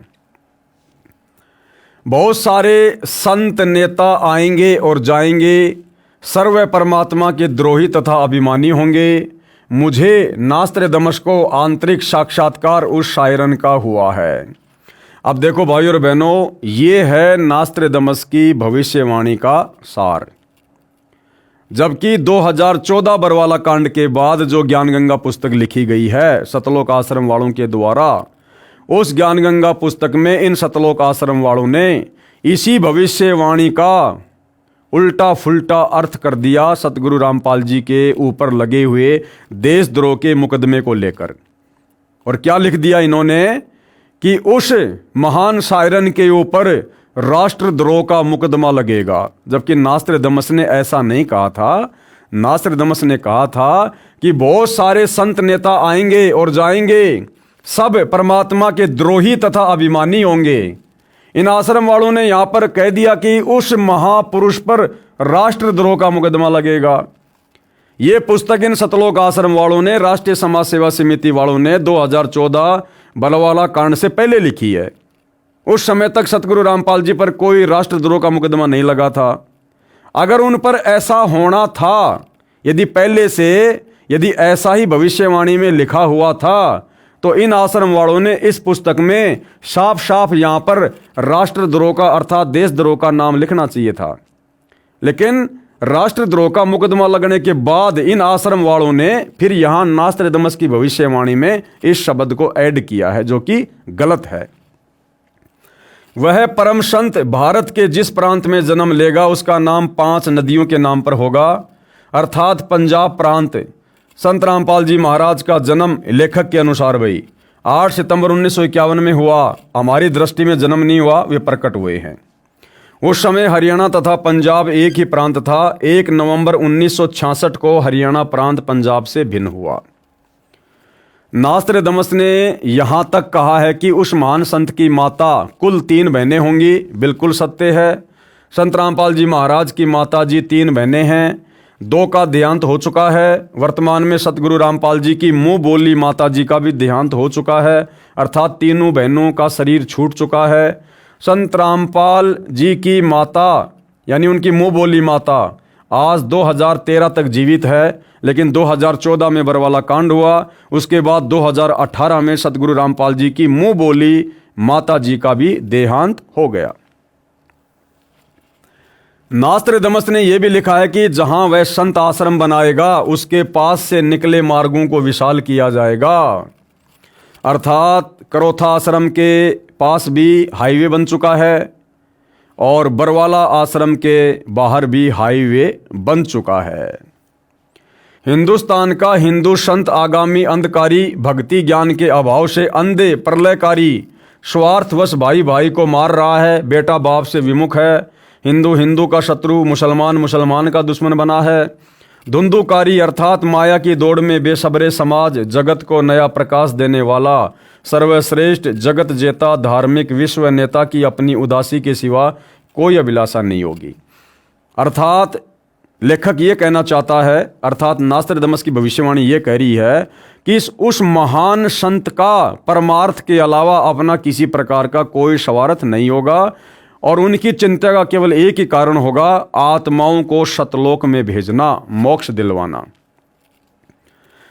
बहुत सारे संत नेता आएंगे और जाएंगे, सर्व परमात्मा के द्रोही तथा अभिमानी होंगे। मुझे नास्त्र दमस्को आंतरिक साक्षात्कार उस शायरन का हुआ है। अब देखो भाई और बहनों, ये है नास्त्र दमस की भविष्यवाणी का सार। जबकि 2014 बरवाला कांड के बाद जो ज्ञान गंगा पुस्तक लिखी गई है सतलोक आश्रम वालों के द्वारा, उस ज्ञान गंगा पुस्तक में इन सतलोक आश्रम वालों ने इसी भविष्यवाणी का उल्टा फुल्टा अर्थ कर दिया सतगुरु रामपाल जी के ऊपर लगे हुए देशद्रोह के मुकदमे को लेकर। और क्या लिख दिया इन्होंने कि उस महान शायरन के ऊपर राष्ट्रद्रोह का मुकदमा लगेगा, जबकि नास्त्र दमस ने ऐसा नहीं कहा था। नास्त्र दमस ने कहा था कि बहुत सारे संत नेता आएंगे और जाएंगे, सब परमात्मा के द्रोही तथा अभिमानी होंगे। इन आश्रम वालों ने यहां पर कह दिया कि उस महापुरुष पर राष्ट्रद्रोह का मुकदमा लगेगा। ये पुस्तक इन सतलोक आश्रम वालों ने, राष्ट्रीय समाज सेवा समिति वालों ने 2014 बलवाला कांड से पहले लिखी है। उस समय तक सतगुरु रामपाल जी पर कोई राष्ट्रद्रोह का मुकदमा नहीं लगा था। अगर उन पर ऐसा होना था, यदि पहले से यदि ऐसा ही भविष्यवाणी में लिखा हुआ था, तो इन आश्रम वालों ने इस पुस्तक में साफ साफ यहां पर राष्ट्रद्रोह का अर्थात देशद्रोह का नाम लिखना चाहिए था। लेकिन राष्ट्रद्रोह का मुकदमा लगने के बाद इन आश्रम वालों ने फिर यहां नास्त्र दमस की भविष्यवाणी में इस शब्द को ऐड किया है, जो कि गलत है। वह परम संत भारत के जिस प्रांत में जन्म लेगा उसका नाम 5 नदियों के नाम पर होगा, अर्थात पंजाब प्रांत। संत रामपाल जी महाराज का जन्म लेखक के अनुसार भाई 8 सितंबर 1951 में हुआ। हमारी दृष्टि में जन्म नहीं हुआ, वे प्रकट हुए हैं। उस समय हरियाणा तथा पंजाब एक ही प्रांत था। 1 नवंबर 1966 को हरियाणा प्रांत पंजाब से भिन्न हुआ। नास्त्र दमस ने यहां तक कहा है कि उस महान संत की माता कुल 3 बहनें होंगी। बिल्कुल सत्य है। संत रामपाल जी महाराज की माता जी 3 बहनें हैं। 2 का देहांत हो चुका है। वर्तमान में सतगुरु रामपाल जी की मुंह बोली माता जी का भी देहांत हो चुका है, अर्थात तीनों बहनों का शरीर छूट चुका है। संत रामपाल जी की माता यानी उनकी मुंह बोली माता आज 2013 तक जीवित है, लेकिन 2014 में बरवाला कांड हुआ। उसके बाद 2018 में सतगुरु रामपाल जी की मुंह बोली माता जी का भी देहांत हो गया। नास्त्र दमस ने यह भी लिखा है कि जहां वह संत आश्रम बनाएगा उसके पास से निकले मार्गों को विशाल किया जाएगा, अर्थात करोथा आश्रम के पास भी हाईवे बन चुका है और बरवाला आश्रम के बाहर भी हाईवे बन चुका है। हिंदुस्तान का हिंदू संत आगामी अंधकारी भक्ति ज्ञान के अभाव से अंधे प्रलयकारी स्वार्थवश भाई भाई को मार रहा है। बेटा बाप से विमुख है। हिंदू हिंदू का शत्रु, मुसलमान मुसलमान का दुश्मन बना है। धुंधुकारी अर्थात माया की दौड़ में बेसब्रे समाज जगत को नया प्रकाश देने वाला सर्वश्रेष्ठ जगत जेता धार्मिक विश्व नेता की अपनी उदासी के सिवा कोई अभिलाषा नहीं होगी। अर्थात लेखक ये कहना चाहता है, अर्थात नास्त्र दमस की भविष्यवाणी ये कह रही है कि उस महान संत का परमार्थ के अलावा अपना किसी प्रकार का कोई स्वार्थ नहीं होगा और उनकी चिंता का केवल एक ही कारण होगा, आत्माओं को सतलोक में भेजना, मोक्ष दिलवाना।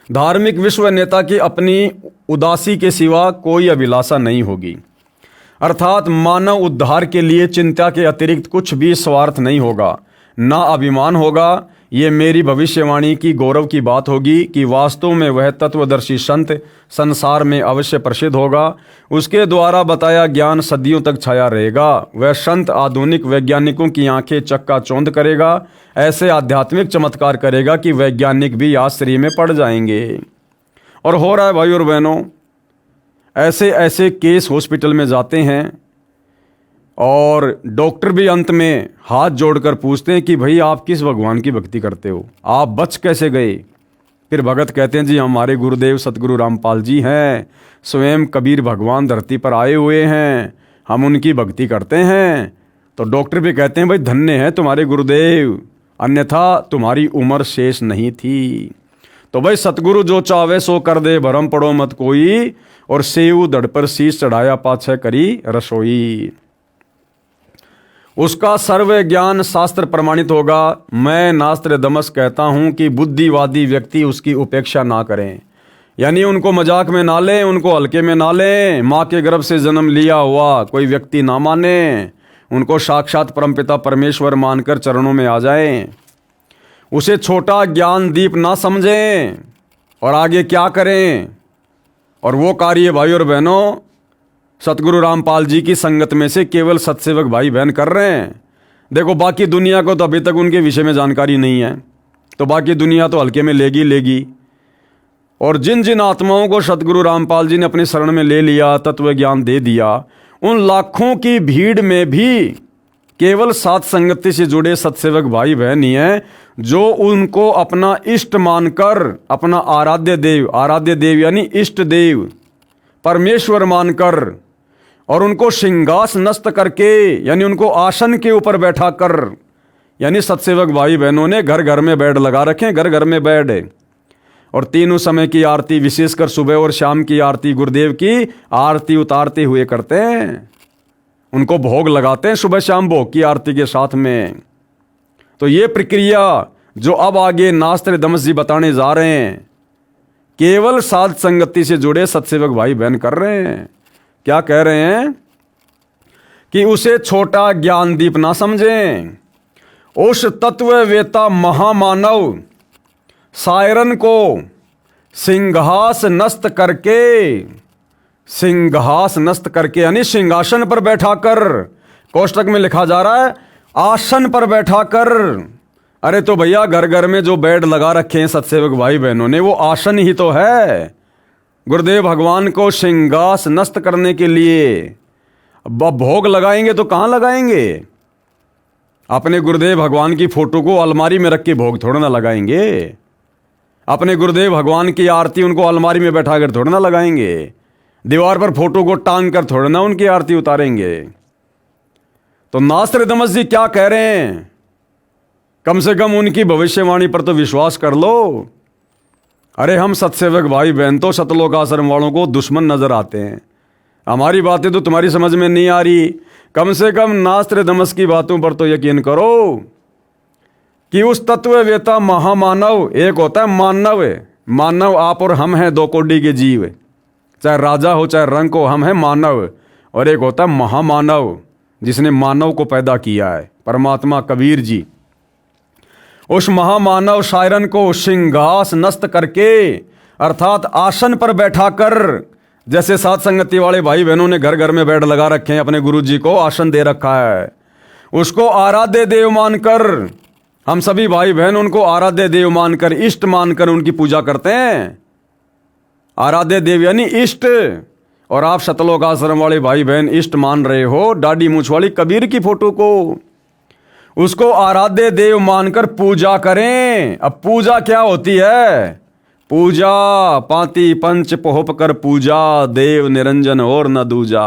धार्मिक विश्व नेता की अपनी उदासी के सिवा कोई अभिलाषा नहीं होगी, अर्थात मानव उद्धार के लिए चिंता के अतिरिक्त कुछ भी स्वार्थ नहीं होगा, ना अभिमान होगा। ये मेरी भविष्यवाणी की गौरव की बात होगी कि वास्तव में वह तत्वदर्शी संत संसार में अवश्य प्रसिद्ध होगा। उसके द्वारा बताया ज्ञान सदियों तक छाया रहेगा। वह संत आधुनिक वैज्ञानिकों की आंखें चक्काचौंध करेगा, ऐसे आध्यात्मिक चमत्कार करेगा कि वैज्ञानिक भी आश्चर्य में पड़ जाएंगे। और हो रहा है भाई और बहनों, ऐसे ऐसे केस हॉस्पिटल में जाते हैं और डॉक्टर भी अंत में हाथ जोड़कर पूछते हैं कि भाई आप किस भगवान की भक्ति करते हो, आप बच कैसे गए। फिर भगत कहते हैं जी हमारे गुरुदेव सतगुरु रामपाल जी हैं, स्वयं कबीर भगवान धरती पर आए हुए हैं, हम उनकी भक्ति करते हैं। तो डॉक्टर भी कहते हैं भाई धन्य है तुम्हारे गुरुदेव, अन्यथा तुम्हारी उम्र शेष नहीं थी। तो भाई सतगुरु जो चावे सो कर दे, भरम पड़ो मत कोई, और सेऊ धड़ पर शीश चढ़ाया पाछे करी रसोई। उसका सर्व ज्ञान शास्त्र प्रमाणित होगा। मैं नास्त्रदमस कहता हूं कि बुद्धिवादी व्यक्ति उसकी उपेक्षा ना करें, यानी उनको मजाक में ना लें, उनको हल्के में ना लें। माँ के गर्भ से जन्म लिया हुआ कोई व्यक्ति ना माने, उनको साक्षात परमपिता परमेश्वर मानकर चरणों में आ जाएं। उसे छोटा ज्ञान दीप ना समझें और आगे क्या करें। और वो कार्य भाई और बहनों सतगुरु रामपाल जी की संगत में से केवल सत्सेवक भाई बहन कर रहे हैं। देखो बाकी दुनिया को तो अभी तक उनके विषय में जानकारी नहीं है, तो बाकी दुनिया तो हल्के में लेगी। और जिन जिन आत्माओं को सतगुरु रामपाल जी ने अपनी शरण में ले लिया, तत्व ज्ञान दे दिया, उन लाखों की भीड़ में भी केवल सात संगति से जुड़े सत्सेवक भाई बहन ही हैं जो उनको अपना इष्ट मानकर, अपना आराध्य देव यानी इष्ट देव परमेश्वर मानकर, और उनको सिंहास नस्त करके यानी उनको आसन के ऊपर बैठा कर, यानी सत्सेवक भाई बहनों ने घर घर में बेड लगा रखे, घर घर में बेड, और तीनों समय की आरती, विशेषकर सुबह और शाम की आरती, गुरुदेव की आरती उतारते हुए करते हैं। उनको भोग लगाते हैं सुबह शाम भोग की आरती के साथ में। तो ये प्रक्रिया जो अब आगे नास्त्रदमस जी बताने जा रहे हैं, केवल साध संगति से जुड़े सत्सेवक भाई बहन कर रहे हैं। क्या कह रहे हैं कि उसे छोटा ज्ञान दीप ना समझें। उस तत्ववेता महामानव सायरन को सिंहास नस्त करके यानी सिंहासन पर बैठाकर, कोष्टक में लिखा जा रहा है आसन पर बैठाकर। अरे तो भैया घर घर में जो बेड लगा रखे हैं सत्सेवक भाई बहनों ने, वो आसन ही तो है गुरुदेव भगवान को सिंहास नस्त करने के लिए। अब भोग लगाएंगे तो कहाँ लगाएंगे? अपने गुरुदेव भगवान की फोटो को अलमारी में रख के भोग थोड़ा ना लगाएंगे। अपने गुरुदेव भगवान की आरती उनको अलमारी में बैठा कर थोड़ा ना लगाएंगे। दीवार पर फोटो को टांग कर थोड़ा ना उनकी आरती उतारेंगे। तो नास्त्रदमस जी क्या कह रहे हैं? कम से कम उनकी भविष्यवाणी पर तो विश्वास कर लो। अरे हम सत्सेवक भाई बहन तो सतलोक आश्रम वालों को दुश्मन नजर आते हैं। हमारी बातें तो तुम्हारी समझ में नहीं आ रही, कम से कम नास्त्रदमस की बातों पर तो यकीन करो कि उस तत्ववेता महामानव, एक होता है मानव आप और हम हैं, दो कोटि के जीव, चाहे राजा हो चाहे रंक हो, हम हैं मानव। और एक होता है महामानव जिसने मानव को पैदा किया है, परमात्मा कबीर जी। उस महामानव सायरन को सिंहास नस्त करके अर्थात आसन पर बैठाकर, जैसे सात संगति वाले भाई बहनों ने घर घर में बेड लगा रखे हैं, अपने गुरु जी को आसन दे रखा है, उसको आराध्य देव मानकर, हम सभी भाई बहन उनको आराध्य देव मानकर, इष्ट मानकर उनकी पूजा करते हैं। आराध्य देव यानी इष्ट। और आप सतलोक आश्रम वाले भाई बहन इष्ट मान रहे हो दाढ़ी मूछ वाली कबीर की फोटो को, उसको आराध्य देव मानकर पूजा करें। अब पूजा क्या होती है? पूजा पाती पंच पोहप कर पूजा, देव निरंजन और न दूजा।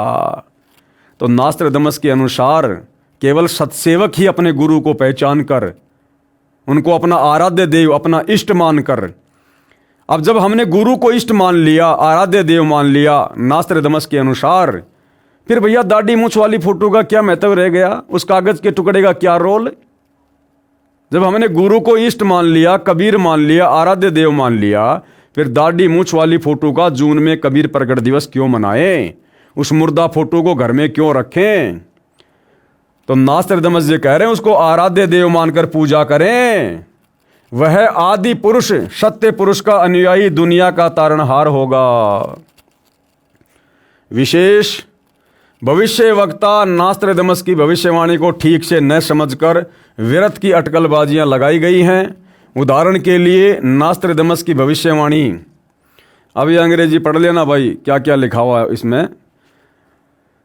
तो नास्त्रदमस के अनुसार केवल सत्सेवक ही अपने गुरु को पहचान कर, उनको अपना आराध्य देव, अपना इष्ट मानकर, अब जब हमने गुरु को इष्ट मान लिया, आराध्य देव मान लिया नास्त्रदमस के अनुसार, फिर भैया दाढ़ी मूछ वाली फोटो का क्या महत्व रह गया? उस कागज के टुकड़े का क्या रोल? जब हमने गुरु को इष्ट मान लिया, कबीर मान लिया, आराध्य देव मान लिया, फिर दाढ़ी मूछ वाली फोटो का जून में कबीर प्रकट दिवस क्यों मनाएं? उस मुर्दा फोटो को घर में क्यों रखें? तो नास्त्रदमस जी कह रहे हैं उसको आराध्य देव मानकर पूजा करें। वह आदि पुरुष, सत्य पुरुष का अनुयायी दुनिया का तारणहार होगा। विशेष भविष्य वक्ता नास्त्रदमस की भविष्यवाणी को ठीक से न समझकर व्यर्थ की अटकलबाजियां लगाई गई हैं। उदाहरण के लिए नास्त्रदमस की भविष्यवाणी, अभी अंग्रेजी पढ़ लेना भाई क्या क्या लिखा हुआ है इसमें।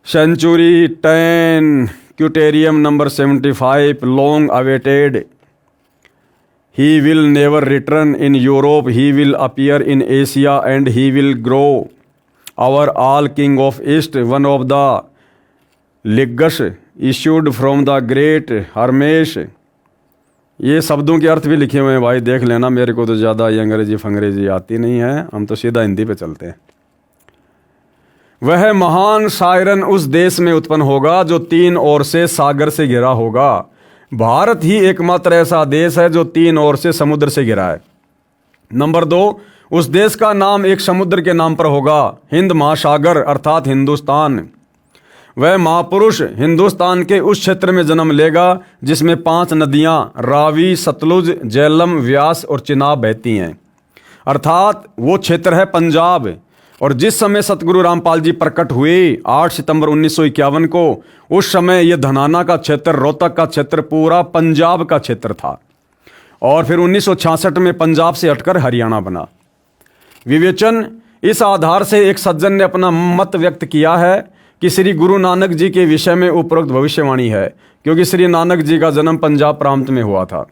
सेंचुरी 10 क्यूटेरियम number 75 long awaited, he will never return in Europe, he will appear in Asia and he will grow. Our all king of East, one of the ligas issued from the great Hermes, ये शब्दों के अर्थ भी लिखे हुए हैं भाई, देख लेना। मेरे को तो ज़्यादा ये अंग्रेजी फंग्रेजी आती नहीं है, हम तो सीधा हिंदी पे चलते हैं। वह महान सायरन उस देश में उत्पन्न होगा जो 3 ओर से सागर से घिरा होगा। भारत ही एकमात्र ऐसा देश है जो 3 ओर से समुद्र से घिरा है। नंबर 2, उस देश का नाम एक समुद्र के नाम पर होगा, हिंद महासागर अर्थात हिंदुस्तान। वह महापुरुष हिंदुस्तान के उस क्षेत्र में जन्म लेगा जिसमें 5 नदियां रावी, सतलुज, झेलम, व्यास और चिनाब बहती हैं, अर्थात वो क्षेत्र है पंजाब। और जिस समय सतगुरु रामपाल जी प्रकट हुए 8 सितंबर 1951 को, उस समय यह धनाना का क्षेत्र, रोहतक का क्षेत्र पूरा पंजाब का क्षेत्र था। और फिर 1966 में पंजाब से हटकर हरियाणा बना। विवेचन, इस आधार से एक सज्जन ने अपना मत व्यक्त किया है कि श्री गुरु नानक जी के विषय में उपरोक्त भविष्यवाणी है, क्योंकि श्री नानक जी का जन्म पंजाब प्रांत में हुआ था।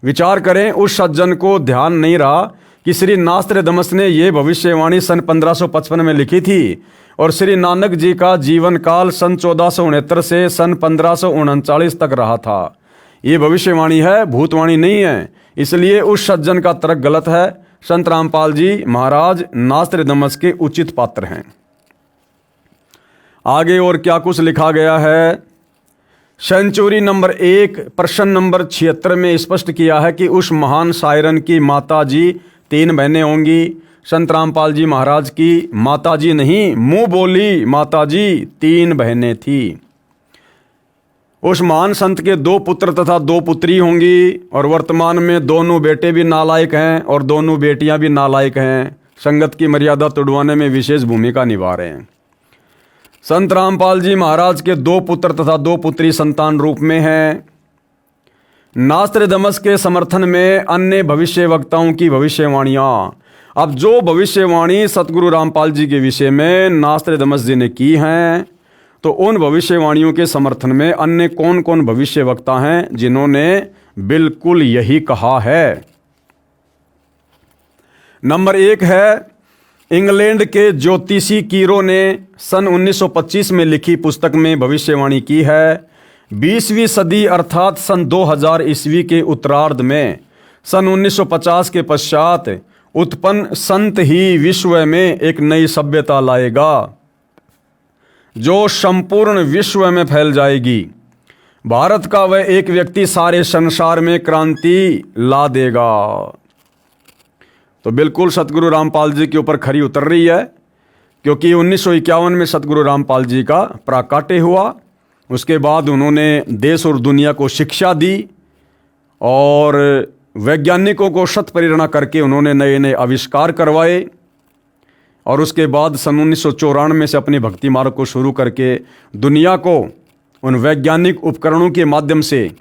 विचार करें, उस सज्जन को ध्यान नहीं रहा कि श्री नास्त्रदमस ने यह भविष्यवाणी सन 1555 में लिखी थी और श्री नानक जी का जीवन काल सन 1469 से सन 1539 तक रहा था। ये भविष्यवाणी है, भूतवाणी नहीं है। इसलिए उस सज्जन का तर्क गलत है। संत रामपाल जी महाराज नास्त्रदमस के उचित पात्र हैं। आगे और क्या कुछ लिखा गया है। सेंचुरी नंबर 1 प्रश्न नंबर 76 में स्पष्ट किया है कि उस महान शायरन की माता जी 3 बहनें होंगी। संत रामपाल जी महाराज की माता जी नहीं, मुंह बोली माता जी 3 बहनें थी। उस महान संत के 2 पुत्र तथा 2 पुत्री होंगी और वर्तमान में दोनों बेटे भी नालायक हैं और दोनों बेटियां भी नालायक हैं, संगत की मर्यादा तोड़वाने में विशेष भूमिका निभा रहे हैं। संत रामपाल जी महाराज के 2 पुत्र तथा 2 पुत्री संतान रूप में हैं। नास्त्रदमस के समर्थन में अन्य भविष्य वक्ताओं की भविष्यवाणियां। अब जो भविष्यवाणी सतगुरु रामपाल जी के विषय में नास्त्रदमस जी ने की हैं, तो उन भविष्यवाणियों के समर्थन में अन्य कौन कौन भविष्य वक्ता हैं जिन्होंने बिल्कुल यही कहा है। नंबर 1 है, इंग्लैंड के ज्योतिषी कीरो ने सन 1925 में लिखी पुस्तक में भविष्यवाणी की है। 20वीं सदी अर्थात सन 2000 ईस्वी के उत्तरार्ध में सन 1950 के पश्चात उत्पन्न संत ही विश्व में एक नई सभ्यता लाएगा जो संपूर्ण विश्व में फैल जाएगी। भारत का वह एक व्यक्ति सारे संसार में क्रांति ला देगा। तो बिल्कुल सतगुरु रामपाल जी के ऊपर खरी उतर रही है, क्योंकि 1951 में सतगुरु रामपाल जी का प्राकट्य हुआ। उसके बाद उन्होंने देश और दुनिया को शिक्षा दी और वैज्ञानिकों को शत प्रेरणा करके उन्होंने नए नए आविष्कार करवाए। और उसके बाद सन 1994 से अपनी भक्ति मार्ग को शुरू करके दुनिया को उन वैज्ञानिक उपकरणों के माध्यम से,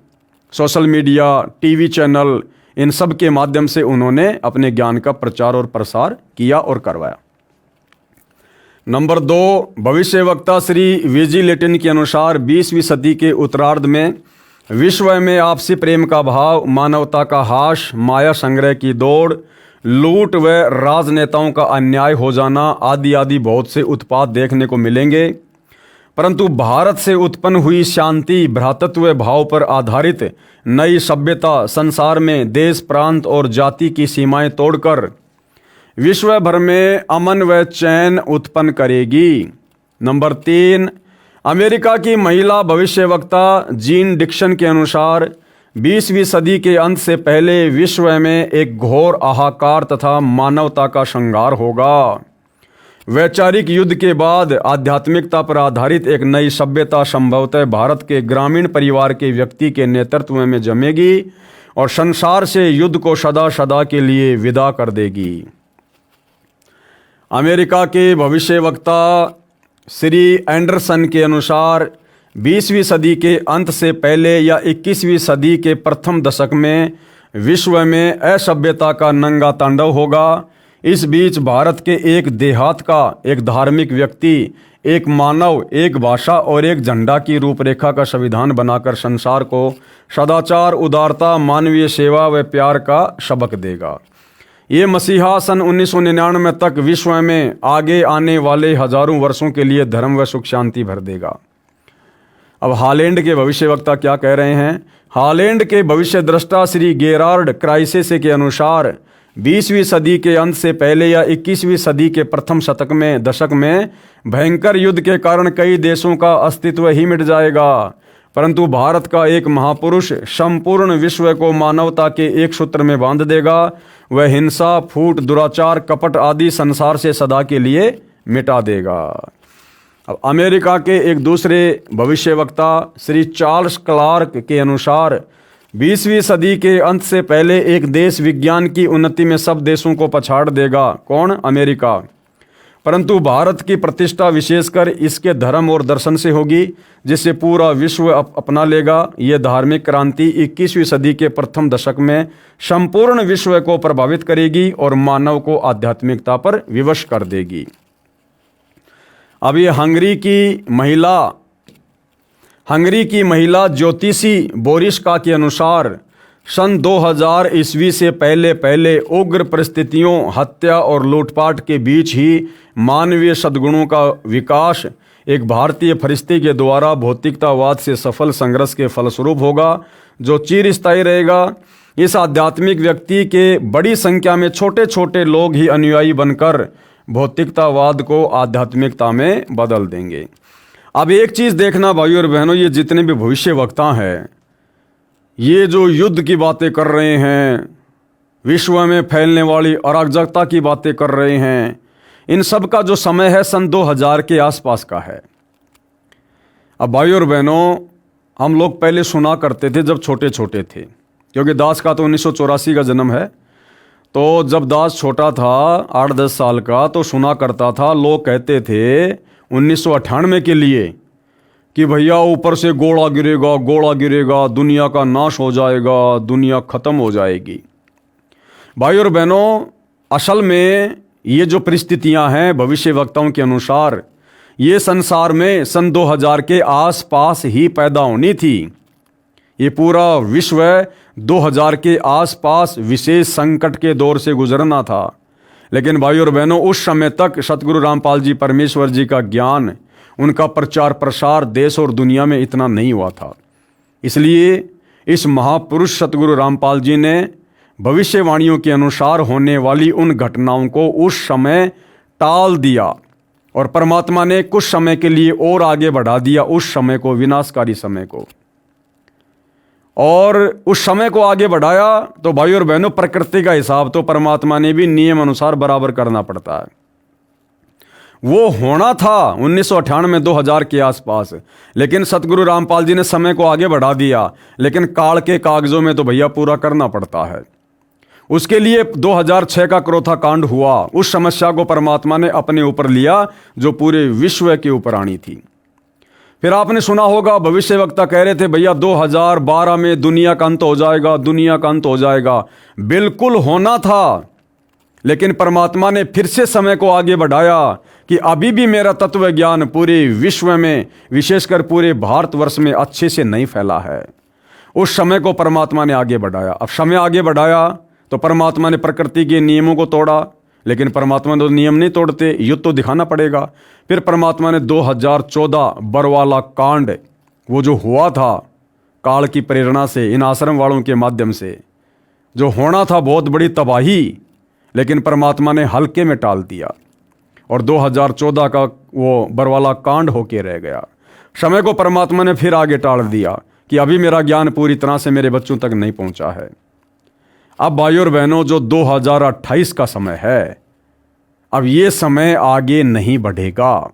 सोशल मीडिया, टीवी चैनल, इन सब के माध्यम से उन्होंने अपने ज्ञान का प्रचार और प्रसार किया और करवाया। नंबर 2, भविष्य वक्ता श्री विजिलेटिन के अनुसार 20वीं सदी के उत्तरार्ध में विश्व में आपसी प्रेम का भाव, मानवता का हास, माया संग्रह की दौड़, लूट व राजनेताओं का अन्याय हो जाना आदि आदि बहुत से उत्पाद देखने को मिलेंगे। परंतु भारत से उत्पन्न हुई शांति, भ्रातृत्व भाव पर आधारित नई सभ्यता संसार में देश, प्रांत और जाति की सीमाएं तोड़कर विश्व भर में अमन व चैन उत्पन्न करेगी। नंबर 3, अमेरिका की महिला भविष्यवक्ता जीन डिक्सन के अनुसार 20वीं सदी के अंत से पहले विश्व में एक घोर हाहाकार तथा मानवता का संहार होगा। वैचारिक युद्ध के बाद आध्यात्मिकता पर आधारित एक नई सभ्यता संभवतः भारत के ग्रामीण परिवार के व्यक्ति के नेतृत्व में जमेगी और संसार से युद्ध को सदा सदा के लिए विदा कर देगी। अमेरिका के भविष्यवक्ता श्री एंडरसन के अनुसार 20वीं सदी के अंत से पहले या 21वीं सदी के प्रथम दशक में विश्व में असभ्यता का नंगा तांडव होगा। इस बीच भारत के एक देहात का एक धार्मिक व्यक्ति, एक मानव, एक भाषा और एक झंडा की रूपरेखा का संविधान बनाकर संसार को सदाचार, उदारता, मानवीय सेवा व प्यार का सबक देगा। ये मसीहा सन 1999 तक विश्व में आगे आने वाले हजारों वर्षों के लिए धर्म व सुख शांति भर देगा। अब हालैंड के भविष्यवक्ता क्या कह रहे हैं? हालैंड के भविष्य दृष्टा श्री गेरार्ड क्राइसेसे के अनुसार 20वीं सदी के अंत से पहले या 21वीं सदी के प्रथम दशक में भयंकर युद्ध के कारण कई देशों का अस्तित्व ही मिट जाएगा, परंतु भारत का एक महापुरुष संपूर्ण विश्व को मानवता के एक सूत्र में बांध देगा। वह हिंसा, फूट, दुराचार, कपट आदि संसार से सदा के लिए मिटा देगा। अब अमेरिका के एक दूसरे भविष्यवक्ता श्री चार्ल्स क्लार्क के अनुसार 20वीं सदी के अंत से पहले एक देश विज्ञान की उन्नति में सब देशों को पछाड़ देगा। कौन? अमेरिका। परंतु भारत की प्रतिष्ठा विशेषकर इसके धर्म और दर्शन से होगी, जिसे पूरा विश्व अपना लेगा। यह धार्मिक क्रांति 21वीं सदी के प्रथम दशक में संपूर्ण विश्व को प्रभावित करेगी और मानव को आध्यात्मिकता पर विवश कर देगी। अब ये हंगरी की महिला ज्योतिषी बोरिस्का के अनुसार सन 2000 ईस्वी से पहले उग्र परिस्थितियों, हत्या और लूटपाट के बीच ही मानवीय सद्गुणों का विकास एक भारतीय फरिश्ते के द्वारा भौतिकतावाद से सफल संघर्ष के फलस्वरूप होगा, जो चिरस्थायी रहेगा। इस आध्यात्मिक व्यक्ति के बड़ी संख्या में छोटे छोटे लोग ही अनुयायी बनकर भौतिकतावाद को आध्यात्मिकता में बदल देंगे। अब एक चीज़ देखना भाइयों और बहनों, ये जितने भी भविष्य वक्ता हैं, ये जो युद्ध की बातें कर रहे हैं, विश्व में फैलने वाली अराजकता की बातें कर रहे हैं, इन सब का जो समय है सन 2000 के आसपास का है। अब भाइयों और बहनों, हम लोग पहले सुना करते थे जब छोटे छोटे थे, क्योंकि दास का तो 1984 का जन्म है, तो जब दास छोटा था 8-10 साल का, तो सुना करता था, लोग कहते थे 1998 के लिए कि भैया ऊपर से गोला गिरेगा, दुनिया का नाश हो जाएगा, दुनिया ख़त्म हो जाएगी। भाई और बहनों, असल में ये जो परिस्थितियां हैं भविष्य वक्ताओं के अनुसार, ये संसार में सन 2000 के आसपास ही पैदा होनी थी। ये पूरा विश्व 2000 के आसपास विशेष संकट के दौर से गुजरना था। लेकिन भाई और बहनों, उस समय तक सतगुरु रामपाल जी परमेश्वर जी का ज्ञान, उनका प्रचार प्रसार देश और दुनिया में इतना नहीं हुआ था। इसलिए इस महापुरुष सतगुरु रामपाल जी ने भविष्यवाणियों के अनुसार होने वाली उन घटनाओं को उस समय टाल दिया और परमात्मा ने कुछ समय के लिए और आगे बढ़ा दिया उस समय को, विनाशकारी समय को। और उस समय को आगे बढ़ाया तो भाई और बहनों, प्रकृति का हिसाब तो परमात्मा ने भी नियम अनुसार बराबर करना पड़ता है। वो होना था 1998 2000 के आसपास, लेकिन सतगुरु रामपाल जी ने समय को आगे बढ़ा दिया। लेकिन काल के कागजों में तो भैया पूरा करना पड़ता है। उसके लिए 2006 का क्रोथा कांड हुआ। उस समस्या को परमात्मा ने अपने ऊपर लिया जो पूरे विश्व के ऊपर आनी थी। फिर आपने सुना होगा, भविष्य वक्ता कह रहे थे भैया 2012 में दुनिया का अंत हो जाएगा, दुनिया का अंत हो जाएगा। बिल्कुल होना था, लेकिन परमात्मा ने फिर से समय को आगे बढ़ाया कि अभी भी मेरा तत्व ज्ञान पूरे विश्व में, विशेषकर पूरे भारतवर्ष में अच्छे से नहीं फैला है। उस समय को परमात्मा ने आगे बढ़ाया। अब समय आगे बढ़ाया तो परमात्मा ने प्रकृति के नियमों को तोड़ा, लेकिन परमात्मा तो नियम नहीं तोड़ते, युद्ध तो दिखाना पड़ेगा। फिर परमात्मा ने 2014 बरवाला कांड, वो जो हुआ था काल की प्रेरणा से, इन आश्रम वालों के माध्यम से जो होना था बहुत बड़ी तबाही, लेकिन परमात्मा ने हल्के में टाल दिया और 2014 का वो बरवाला कांड होके रह गया। समय को परमात्मा ने फिर आगे टाल दिया कि अभी मेरा ज्ञान पूरी तरह से मेरे बच्चों तक नहीं पहुंचा है। अब भाइयों और बहनों, जो 2028 का समय है, अब ये समय आगे नहीं बढ़ेगा।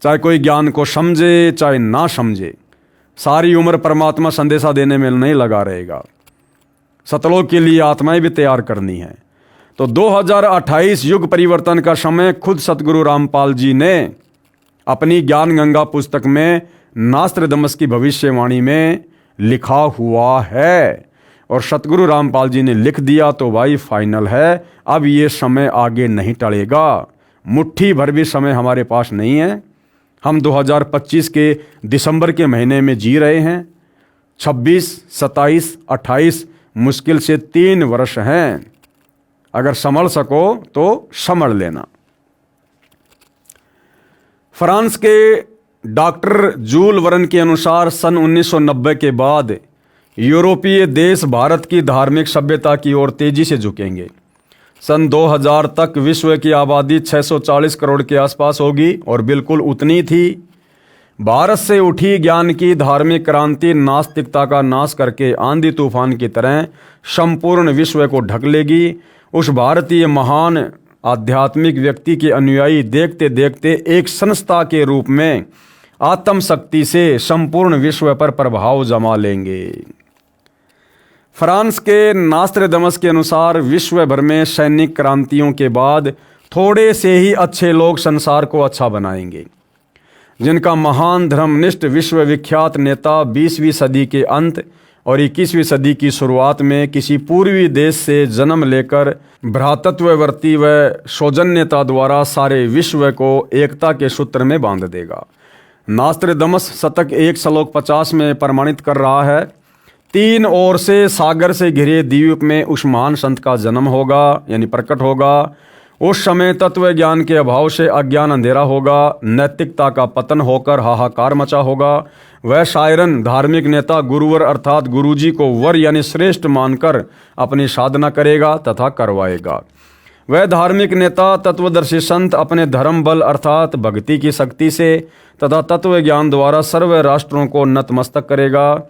चाहे कोई ज्ञान को समझे चाहे ना समझे, सारी उम्र परमात्मा संदेशा देने में नहीं लगा रहेगा। सतलोक के लिए आत्माएं भी तैयार करनी है। तो 2028 युग परिवर्तन का समय खुद सतगुरु रामपाल जी ने अपनी ज्ञान गंगा पुस्तक में नास्त्रदमस की भविष्यवाणी में लिखा हुआ है। और सतगुरु रामपाल जी ने लिख दिया तो भाई फाइनल है। अब ये समय आगे नहीं टलेगा। मुट्ठी भर भी समय हमारे पास नहीं है। हम 2025 के दिसंबर के महीने में जी रहे हैं। 26, 27, 28 मुश्किल से 3 वर्ष हैं। अगर संभल सको तो संभल लेना। फ्रांस के डॉक्टर जूल वर्न के अनुसार सन 1990 के बाद यूरोपीय देश भारत की धार्मिक सभ्यता की ओर तेजी से झुकेंगे। सन 2000 तक विश्व की आबादी 640 करोड़ के आसपास होगी और बिल्कुल उतनी थी। भारत से उठी ज्ञान की धार्मिक क्रांति नास्तिकता का नाश करके आंधी तूफान की तरह संपूर्ण विश्व को ढक लेगी। उस भारतीय महान आध्यात्मिक व्यक्ति के अनुयायी देखते देखते एक संस्था के रूप में आत्मशक्ति से संपूर्ण विश्व पर प्रभाव जमा लेंगे। फ्रांस के नास्त्रडमस के अनुसार विश्व भर में सैनिक क्रांतियों के बाद थोड़े से ही अच्छे लोग संसार को अच्छा बनाएंगे, जिनका महान धर्मनिष्ठ विश्वविख्यात नेता 20वीं सदी के अंत और 21वीं सदी की शुरुआत में किसी पूर्वी देश से जन्म लेकर भ्रातृत्ववर्ती व सौजन्यता द्वारा सारे विश्व को एकता के सूत्र में बांध देगा। नास्त्रडमस शतक 1 श्लोक 50 में प्रमाणित कर रहा है, 3 ओर से सागर से घिरे द्वीप में उस महान संत का जन्म होगा, यानी प्रकट होगा। उस समय तत्व ज्ञान के अभाव से अज्ञान अंधेरा होगा, नैतिकता का पतन होकर हाहाकार मचा होगा। वह शायरन धार्मिक नेता गुरुवर अर्थात गुरुजी को वर यानी श्रेष्ठ मानकर अपनी साधना करेगा तथा करवाएगा। वह धार्मिक नेता तत्वदर्शी संत अपने धर्म बल अर्थात भक्ति की शक्ति से तथा तत्व ज्ञान द्वारा सर्व राष्ट्रों को नतमस्तक करेगा।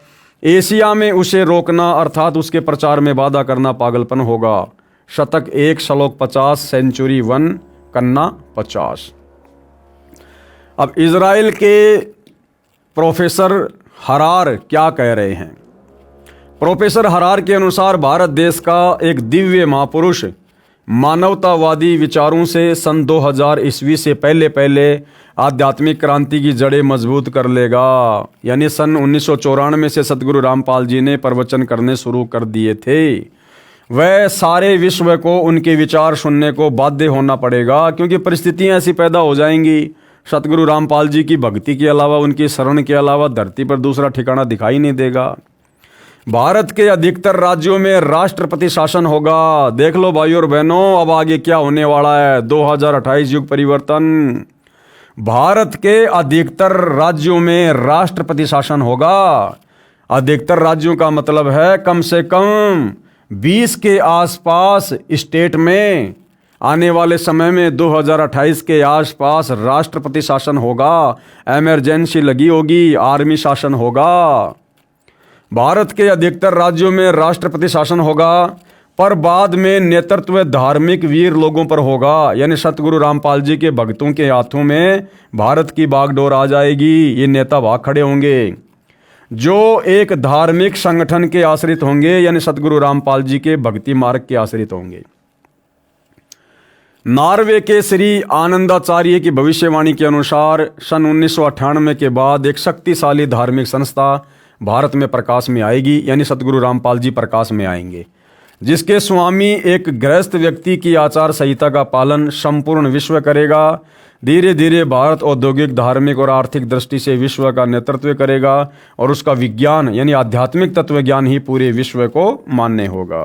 एशिया में उसे रोकना अर्थात उसके प्रचार में बाधा करना पागलपन होगा। शतक 1 श्लोक 50 सेंचुरी 1 कन्ना 50। अब इजराइल के प्रोफेसर हरार क्या कह रहे हैं? प्रोफेसर हरार के अनुसार भारत देश का एक दिव्य महापुरुष मानवतावादी विचारों से सन 2000 ईस्वी से पहले आध्यात्मिक क्रांति की जड़ें मजबूत कर लेगा। यानी सन 1994 से सतगुरु रामपाल जी ने प्रवचन करने शुरू कर दिए थे। वह सारे विश्व को उनके विचार सुनने को बाध्य होना पड़ेगा, क्योंकि परिस्थितियां ऐसी पैदा हो जाएंगी। सतगुरु रामपाल जी की भक्ति के अलावा, उनकी शरण के अलावा धरती पर दूसरा ठिकाना दिखाई नहीं देगा। भारत के अधिकतर राज्यों में राष्ट्रपति शासन होगा। देख लो भाइयों और बहनों, अब आगे क्या होने वाला है। 2028 युग परिवर्तन। भारत के अधिकतर राज्यों में राष्ट्रपति शासन होगा। अधिकतर राज्यों का मतलब है कम से कम 20 के आसपास स्टेट में आने वाले समय में 2028 के आसपास राष्ट्रपति शासन होगा। इमरजेंसी लगी होगी, आर्मी शासन होगा। भारत के अधिकतर राज्यों में राष्ट्रपति शासन होगा, पर बाद में नेतृत्व धार्मिक वीर लोगों पर होगा। यानी सतगुरु रामपाल जी के भक्तों के हाथों में भारत की बागडोर आ जाएगी। ये नेता भाग खड़े होंगे जो एक धार्मिक संगठन के आश्रित होंगे, यानी सतगुरु रामपाल जी के भक्ति मार्ग के आश्रित होंगे। नॉर्वे के श्री आनंदाचार्य की भविष्यवाणी के अनुसार सन 1998 के बाद एक शक्तिशाली धार्मिक संस्था भारत में प्रकाश में आएगी, यानी सतगुरु रामपाल जी प्रकाश में आएंगे, जिसके स्वामी एक गृहस्थ व्यक्ति की आचार संहिता का पालन संपूर्ण विश्व करेगा। धीरे धीरे भारत औद्योगिक, धार्मिक और आर्थिक दृष्टि से विश्व का नेतृत्व करेगा और उसका विज्ञान यानी आध्यात्मिक तत्व ज्ञान ही पूरे विश्व को मान्य होगा।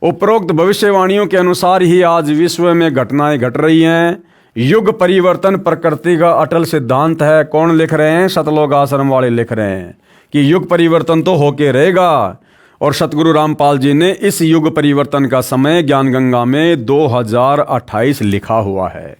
उपरोक्त भविष्यवाणियों के अनुसार ही आज विश्व में घटनाएं घट रही हैं। युग परिवर्तन प्रकृति का अटल सिद्धांत है। कौन लिख रहे हैं? सतलोक आश्रम वाले लिख रहे हैं कि युग परिवर्तन तो होके रहेगा। और सतगुरु रामपाल जी ने इस युग परिवर्तन का समय ज्ञान गंगा में 2028 लिखा हुआ है।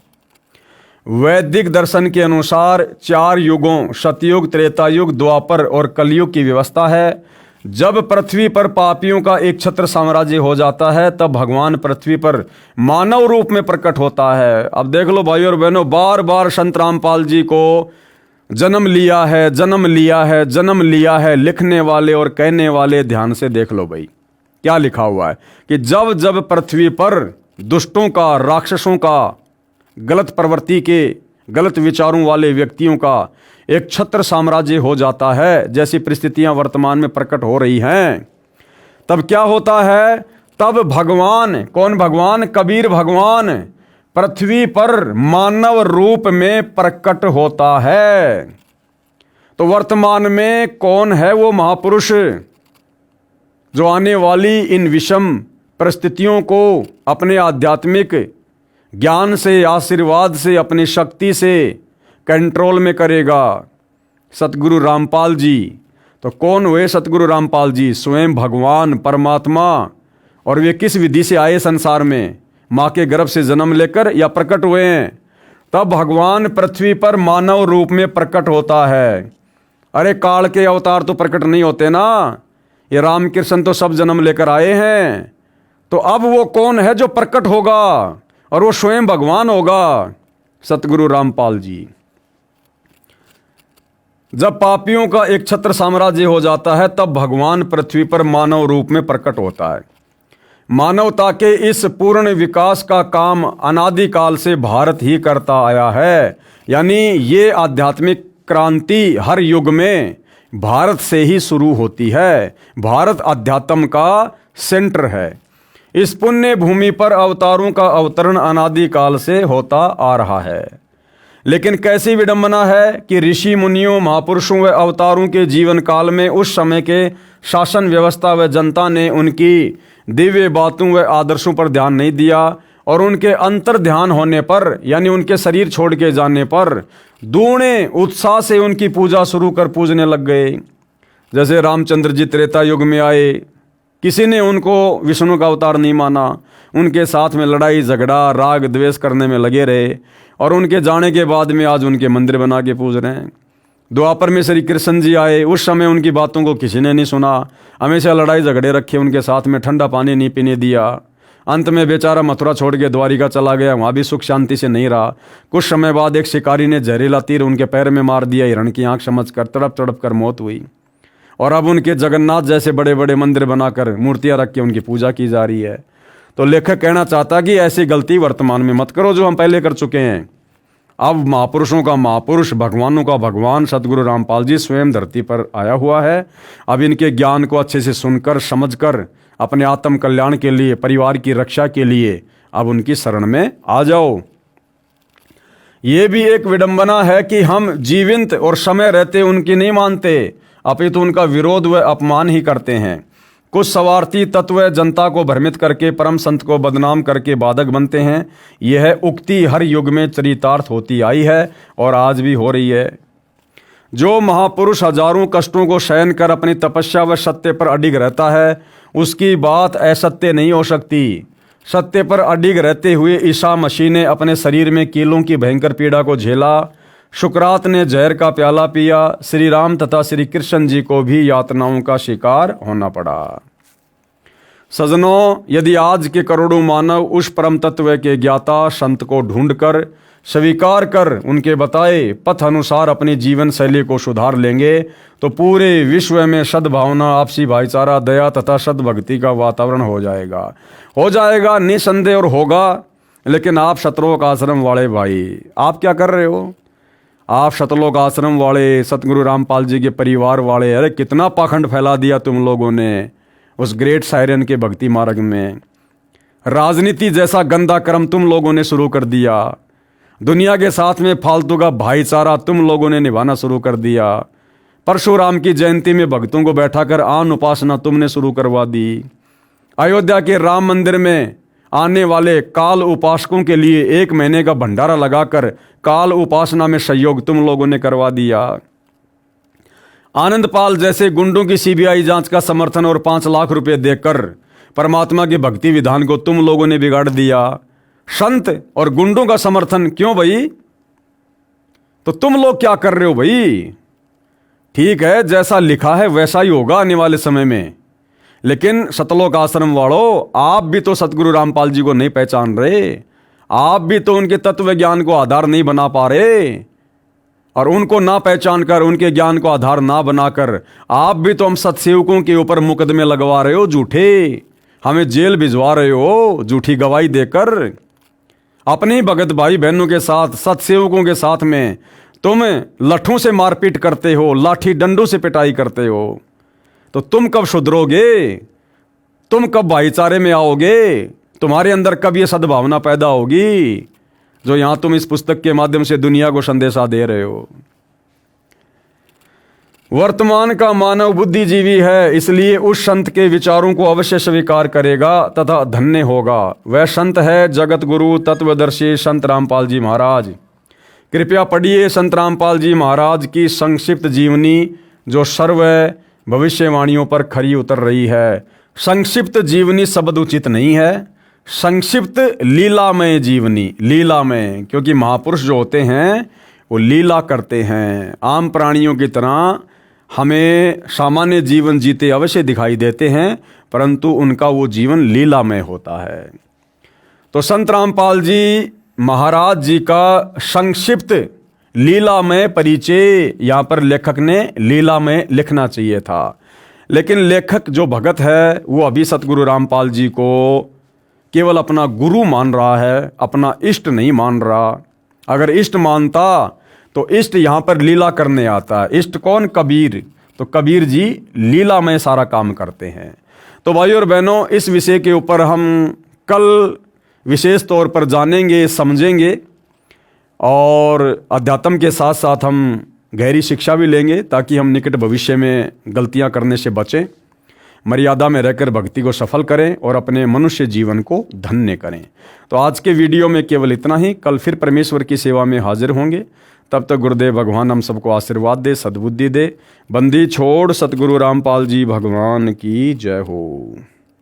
वैदिक दर्शन के अनुसार 4 युगों सतयुग, त्रेतायुग, द्वापर और कलयुग की व्यवस्था है। जब पृथ्वी पर पापियों का एक छत्र साम्राज्य हो जाता है, तब भगवान पृथ्वी पर मानव रूप में प्रकट होता है। अब देख लो भाइयों और बहनों, बार बार संत रामपाल जी को जन्म लिया है, जन्म लिया है, जन्म लिया है लिखने वाले और कहने वाले ध्यान से देख लो भाई, क्या लिखा हुआ है कि जब जब पृथ्वी पर दुष्टों का, राक्षसों का, गलत प्रवृत्ति के, गलत विचारों वाले व्यक्तियों का एक छत्र साम्राज्य हो जाता है, जैसी परिस्थितियां वर्तमान में प्रकट हो रही हैं, तब क्या होता है? तब भगवान, कौन भगवान? कबीर भगवान पृथ्वी पर मानव रूप में प्रकट होता है। तो वर्तमान में कौन है वो महापुरुष जो आने वाली इन विषम परिस्थितियों को अपने आध्यात्मिक ज्ञान से, आशीर्वाद से, अपनी शक्ति से कंट्रोल में करेगा? सतगुरु रामपाल जी। तो कौन हुए सतगुरु रामपाल जी? स्वयं भगवान परमात्मा। और वे किस विधि से आए संसार में? माँ के गर्भ से जन्म लेकर या प्रकट हुए हैं? तब भगवान पृथ्वी पर मानव रूप में प्रकट होता है। अरे काल के अवतार तो प्रकट नहीं होते ना, ये रामकृष्ण तो सब जन्म लेकर आए हैं। तो अब वो कौन है जो प्रकट होगा? और वो स्वयं भगवान होगा, सतगुरु रामपाल जी। जब पापियों का एक छत्र साम्राज्य हो जाता है तब भगवान पृथ्वी पर मानव रूप में प्रकट होता है। मानवता के इस पूर्ण विकास का काम अनादिकाल से भारत ही करता आया है। यानी ये आध्यात्मिक क्रांति हर युग में भारत से ही शुरू होती है। भारत अध्यात्म का सेंटर है। इस पुण्य भूमि पर अवतारों का अवतरण अनादिकाल से होता आ रहा है। लेकिन कैसी विडंबना है कि ऋषि मुनियों, महापुरुषों व अवतारों के जीवन काल में उस समय के शासन व्यवस्था व जनता ने उनकी दिव्य बातों व आदर्शों पर ध्यान नहीं दिया और उनके अंतर ध्यान होने पर, यानी उनके शरीर छोड़ के जाने पर, दूने उत्साह से उनकी पूजा शुरू कर पूजने लग गए। जैसे रामचंद्र जी त्रेता युग में आए, किसी ने उनको विष्णु का अवतार नहीं माना, उनके साथ में लड़ाई झगड़ा राग द्वेष करने में लगे रहे और उनके जाने के बाद में आज उनके मंदिर बना के पूज रहे हैं। द्वापर में श्री कृष्ण जी आए, उस समय उनकी बातों को किसी ने नहीं सुना, हमेशा लड़ाई झगड़े रखे उनके साथ में, ठंडा पानी नहीं पीने दिया। अंत में बेचारा मथुरा छोड़ के द्वारिका चला गया, वहाँ भी सुख शांति से नहीं रहा। कुछ समय बाद एक शिकारी ने जहरीला तीर उनके पैर में मार दिया, हिरण की आंख समझकर तड़प तड़प कर मौत हुई। और अब उनके जगन्नाथ जैसे बड़े बड़े मंदिर बनाकर मूर्तियां रख के उनकी पूजा की जा रही है। तो लेखक कहना चाहता कि ऐसी गलती वर्तमान में मत करो जो हम पहले कर चुके हैं। अब महापुरुषों का महापुरुष, भगवानों का भगवान सतगुरु रामपाल जी स्वयं धरती पर आया हुआ है। अब इनके ज्ञान को अच्छे से सुनकर समझकर अपने आत्म कल्याण के लिए, परिवार की रक्षा के लिए अब उनकी शरण में आ जाओ। ये भी एक विडंबना है कि हम जीवित और समय रहते उनकी नहीं मानते, अपितु उनका विरोध व अपमान ही करते हैं। कुछ स्वार्थी तत्व जनता को भ्रमित करके परम संत को बदनाम करके बाधक बनते हैं। यह उक्ति हर युग में चरितार्थ होती आई है और आज भी हो रही है। जो महापुरुष हजारों कष्टों को सहन कर अपनी तपस्या व सत्य पर अडिग रहता है, उसकी बात असत्य नहीं हो सकती। सत्य पर अडिग रहते हुए ईसा मसीह ने अपने शरीर में कीलों की भयंकर पीड़ा को झेला। शुक्रात ने जहर का प्याला पिया। श्री राम तथा श्री कृष्ण जी को भी यातनाओं का शिकार होना पड़ा। सजनों, यदि आज के करोड़ों मानव उस परम तत्व के ज्ञाता संत को ढूंढकर स्वीकार कर उनके बताए पथ अनुसार अपनी जीवन शैली को सुधार लेंगे तो पूरे विश्व में सद्भावना, आपसी भाईचारा, दया तथा सद्भक्ति का वातावरण हो जाएगा निसंदेह और होगा। लेकिन आप सतलोक आश्रम वाले भाई, आप क्या कर रहे हो? आप सतलोक आश्रम वाले, सतगुरु रामपाल जी के परिवार वाले, अरे कितना पाखंड फैला दिया तुम लोगों ने उस ग्रेट सायरन के भक्ति मार्ग में। राजनीति जैसा गंदा कर्म तुम लोगों ने शुरू कर दिया। दुनिया के साथ में फालतू का भाईचारा तुम लोगों ने निभाना शुरू कर दिया। परशुराम की जयंती में भक्तों को बैठाकर आन उपासना तुमने शुरू करवा दी। अयोध्या के राम मंदिर में आने वाले काल उपासकों के लिए 1 महीने का भंडारा लगाकर काल उपासना में सहयोग तुम लोगों ने करवा दिया। आनंदपाल जैसे गुंडों की सीबीआई जांच का समर्थन और 5 लाख रुपए देकर परमात्मा के भक्ति विधान को तुम लोगों ने बिगाड़ दिया। संत और गुंडों का समर्थन क्यों भाई? तो तुम लोग क्या कर रहे हो भाई? ठीक है, जैसा लिखा है वैसा ही होगा आने वाले समय में। लेकिन सतलोक आश्रम वालों, आप भी तो सतगुरु रामपाल जी को नहीं पहचान रहे। आप भी तो उनके तत्व ज्ञान को आधार नहीं बना पा रहे। और उनको ना पहचान कर, उनके ज्ञान को आधार ना बनाकर आप भी तो हम सत्सेवकों के ऊपर मुकदमे लगवा रहे हो झूठे। हमें जेल भिजवा रहे हो झूठी गवाही देकर। अपने भगत भाई बहनों के साथ, सत्सेवकों के साथ में तुम लठों से मारपीट करते हो, लाठी डंडों से पिटाई करते हो। तो तुम कब सुधरोगे? तुम कब भाईचारे में आओगे? तुम्हारे अंदर कब ये सद्भावना पैदा होगी जो यहां तुम इस पुस्तक के माध्यम से दुनिया को संदेशा दे रहे हो? वर्तमान का मानव बुद्धिजीवी है, इसलिए उस संत के विचारों को अवश्य स्वीकार करेगा तथा धन्य होगा। वह संत है जगत गुरु तत्वदर्शी संत रामपाल जी महाराज। कृपया पढ़िए संत रामपाल जी महाराज की संक्षिप्त जीवनी जो सर्व भविष्यवाणियों पर खरी उतर रही है। संक्षिप्त जीवनी शब्द उचित नहीं है, संक्षिप्त लीलामय जीवनी, लीलामय, क्योंकि महापुरुष जो होते हैं वो लीला करते हैं। आम प्राणियों की तरह हमें सामान्य जीवन जीते अवश्य दिखाई देते हैं, परंतु उनका वो जीवन लीलामय होता है। तो संत रामपाल जी महाराज जी का संक्षिप्त लीलामय परिचय यहाँ पर लेखक ने लीलामय लिखना चाहिए था, लेकिन लेखक जो भगत है वो अभी सतगुरु रामपाल जी को केवल अपना गुरु मान रहा है, अपना इष्ट नहीं मान रहा। अगर इष्ट मानता तो इष्ट यहाँ पर लीला करने आता है। इष्ट कौन? कबीर। तो कबीर जी लीला में सारा काम करते हैं। तो भाइयों और बहनों, इस विषय के ऊपर हम कल विशेष तौर पर जानेंगे, समझेंगे, और अध्यात्म के साथ साथ हम गहरी शिक्षा भी लेंगे ताकि हम निकट भविष्य में गलतियां करने से बचें, मर्यादा में रहकर भक्ति को सफल करें और अपने मनुष्य जीवन को धन्य करें। तो आज के वीडियो में केवल इतना ही। कल फिर परमेश्वर की सेवा में हाजिर होंगे। तब तक गुरुदेव भगवान हम सबको आशीर्वाद दे, सद्बुद्धि दे। बंदी छोड़ सतगुरु रामपाल जी भगवान की जय हो।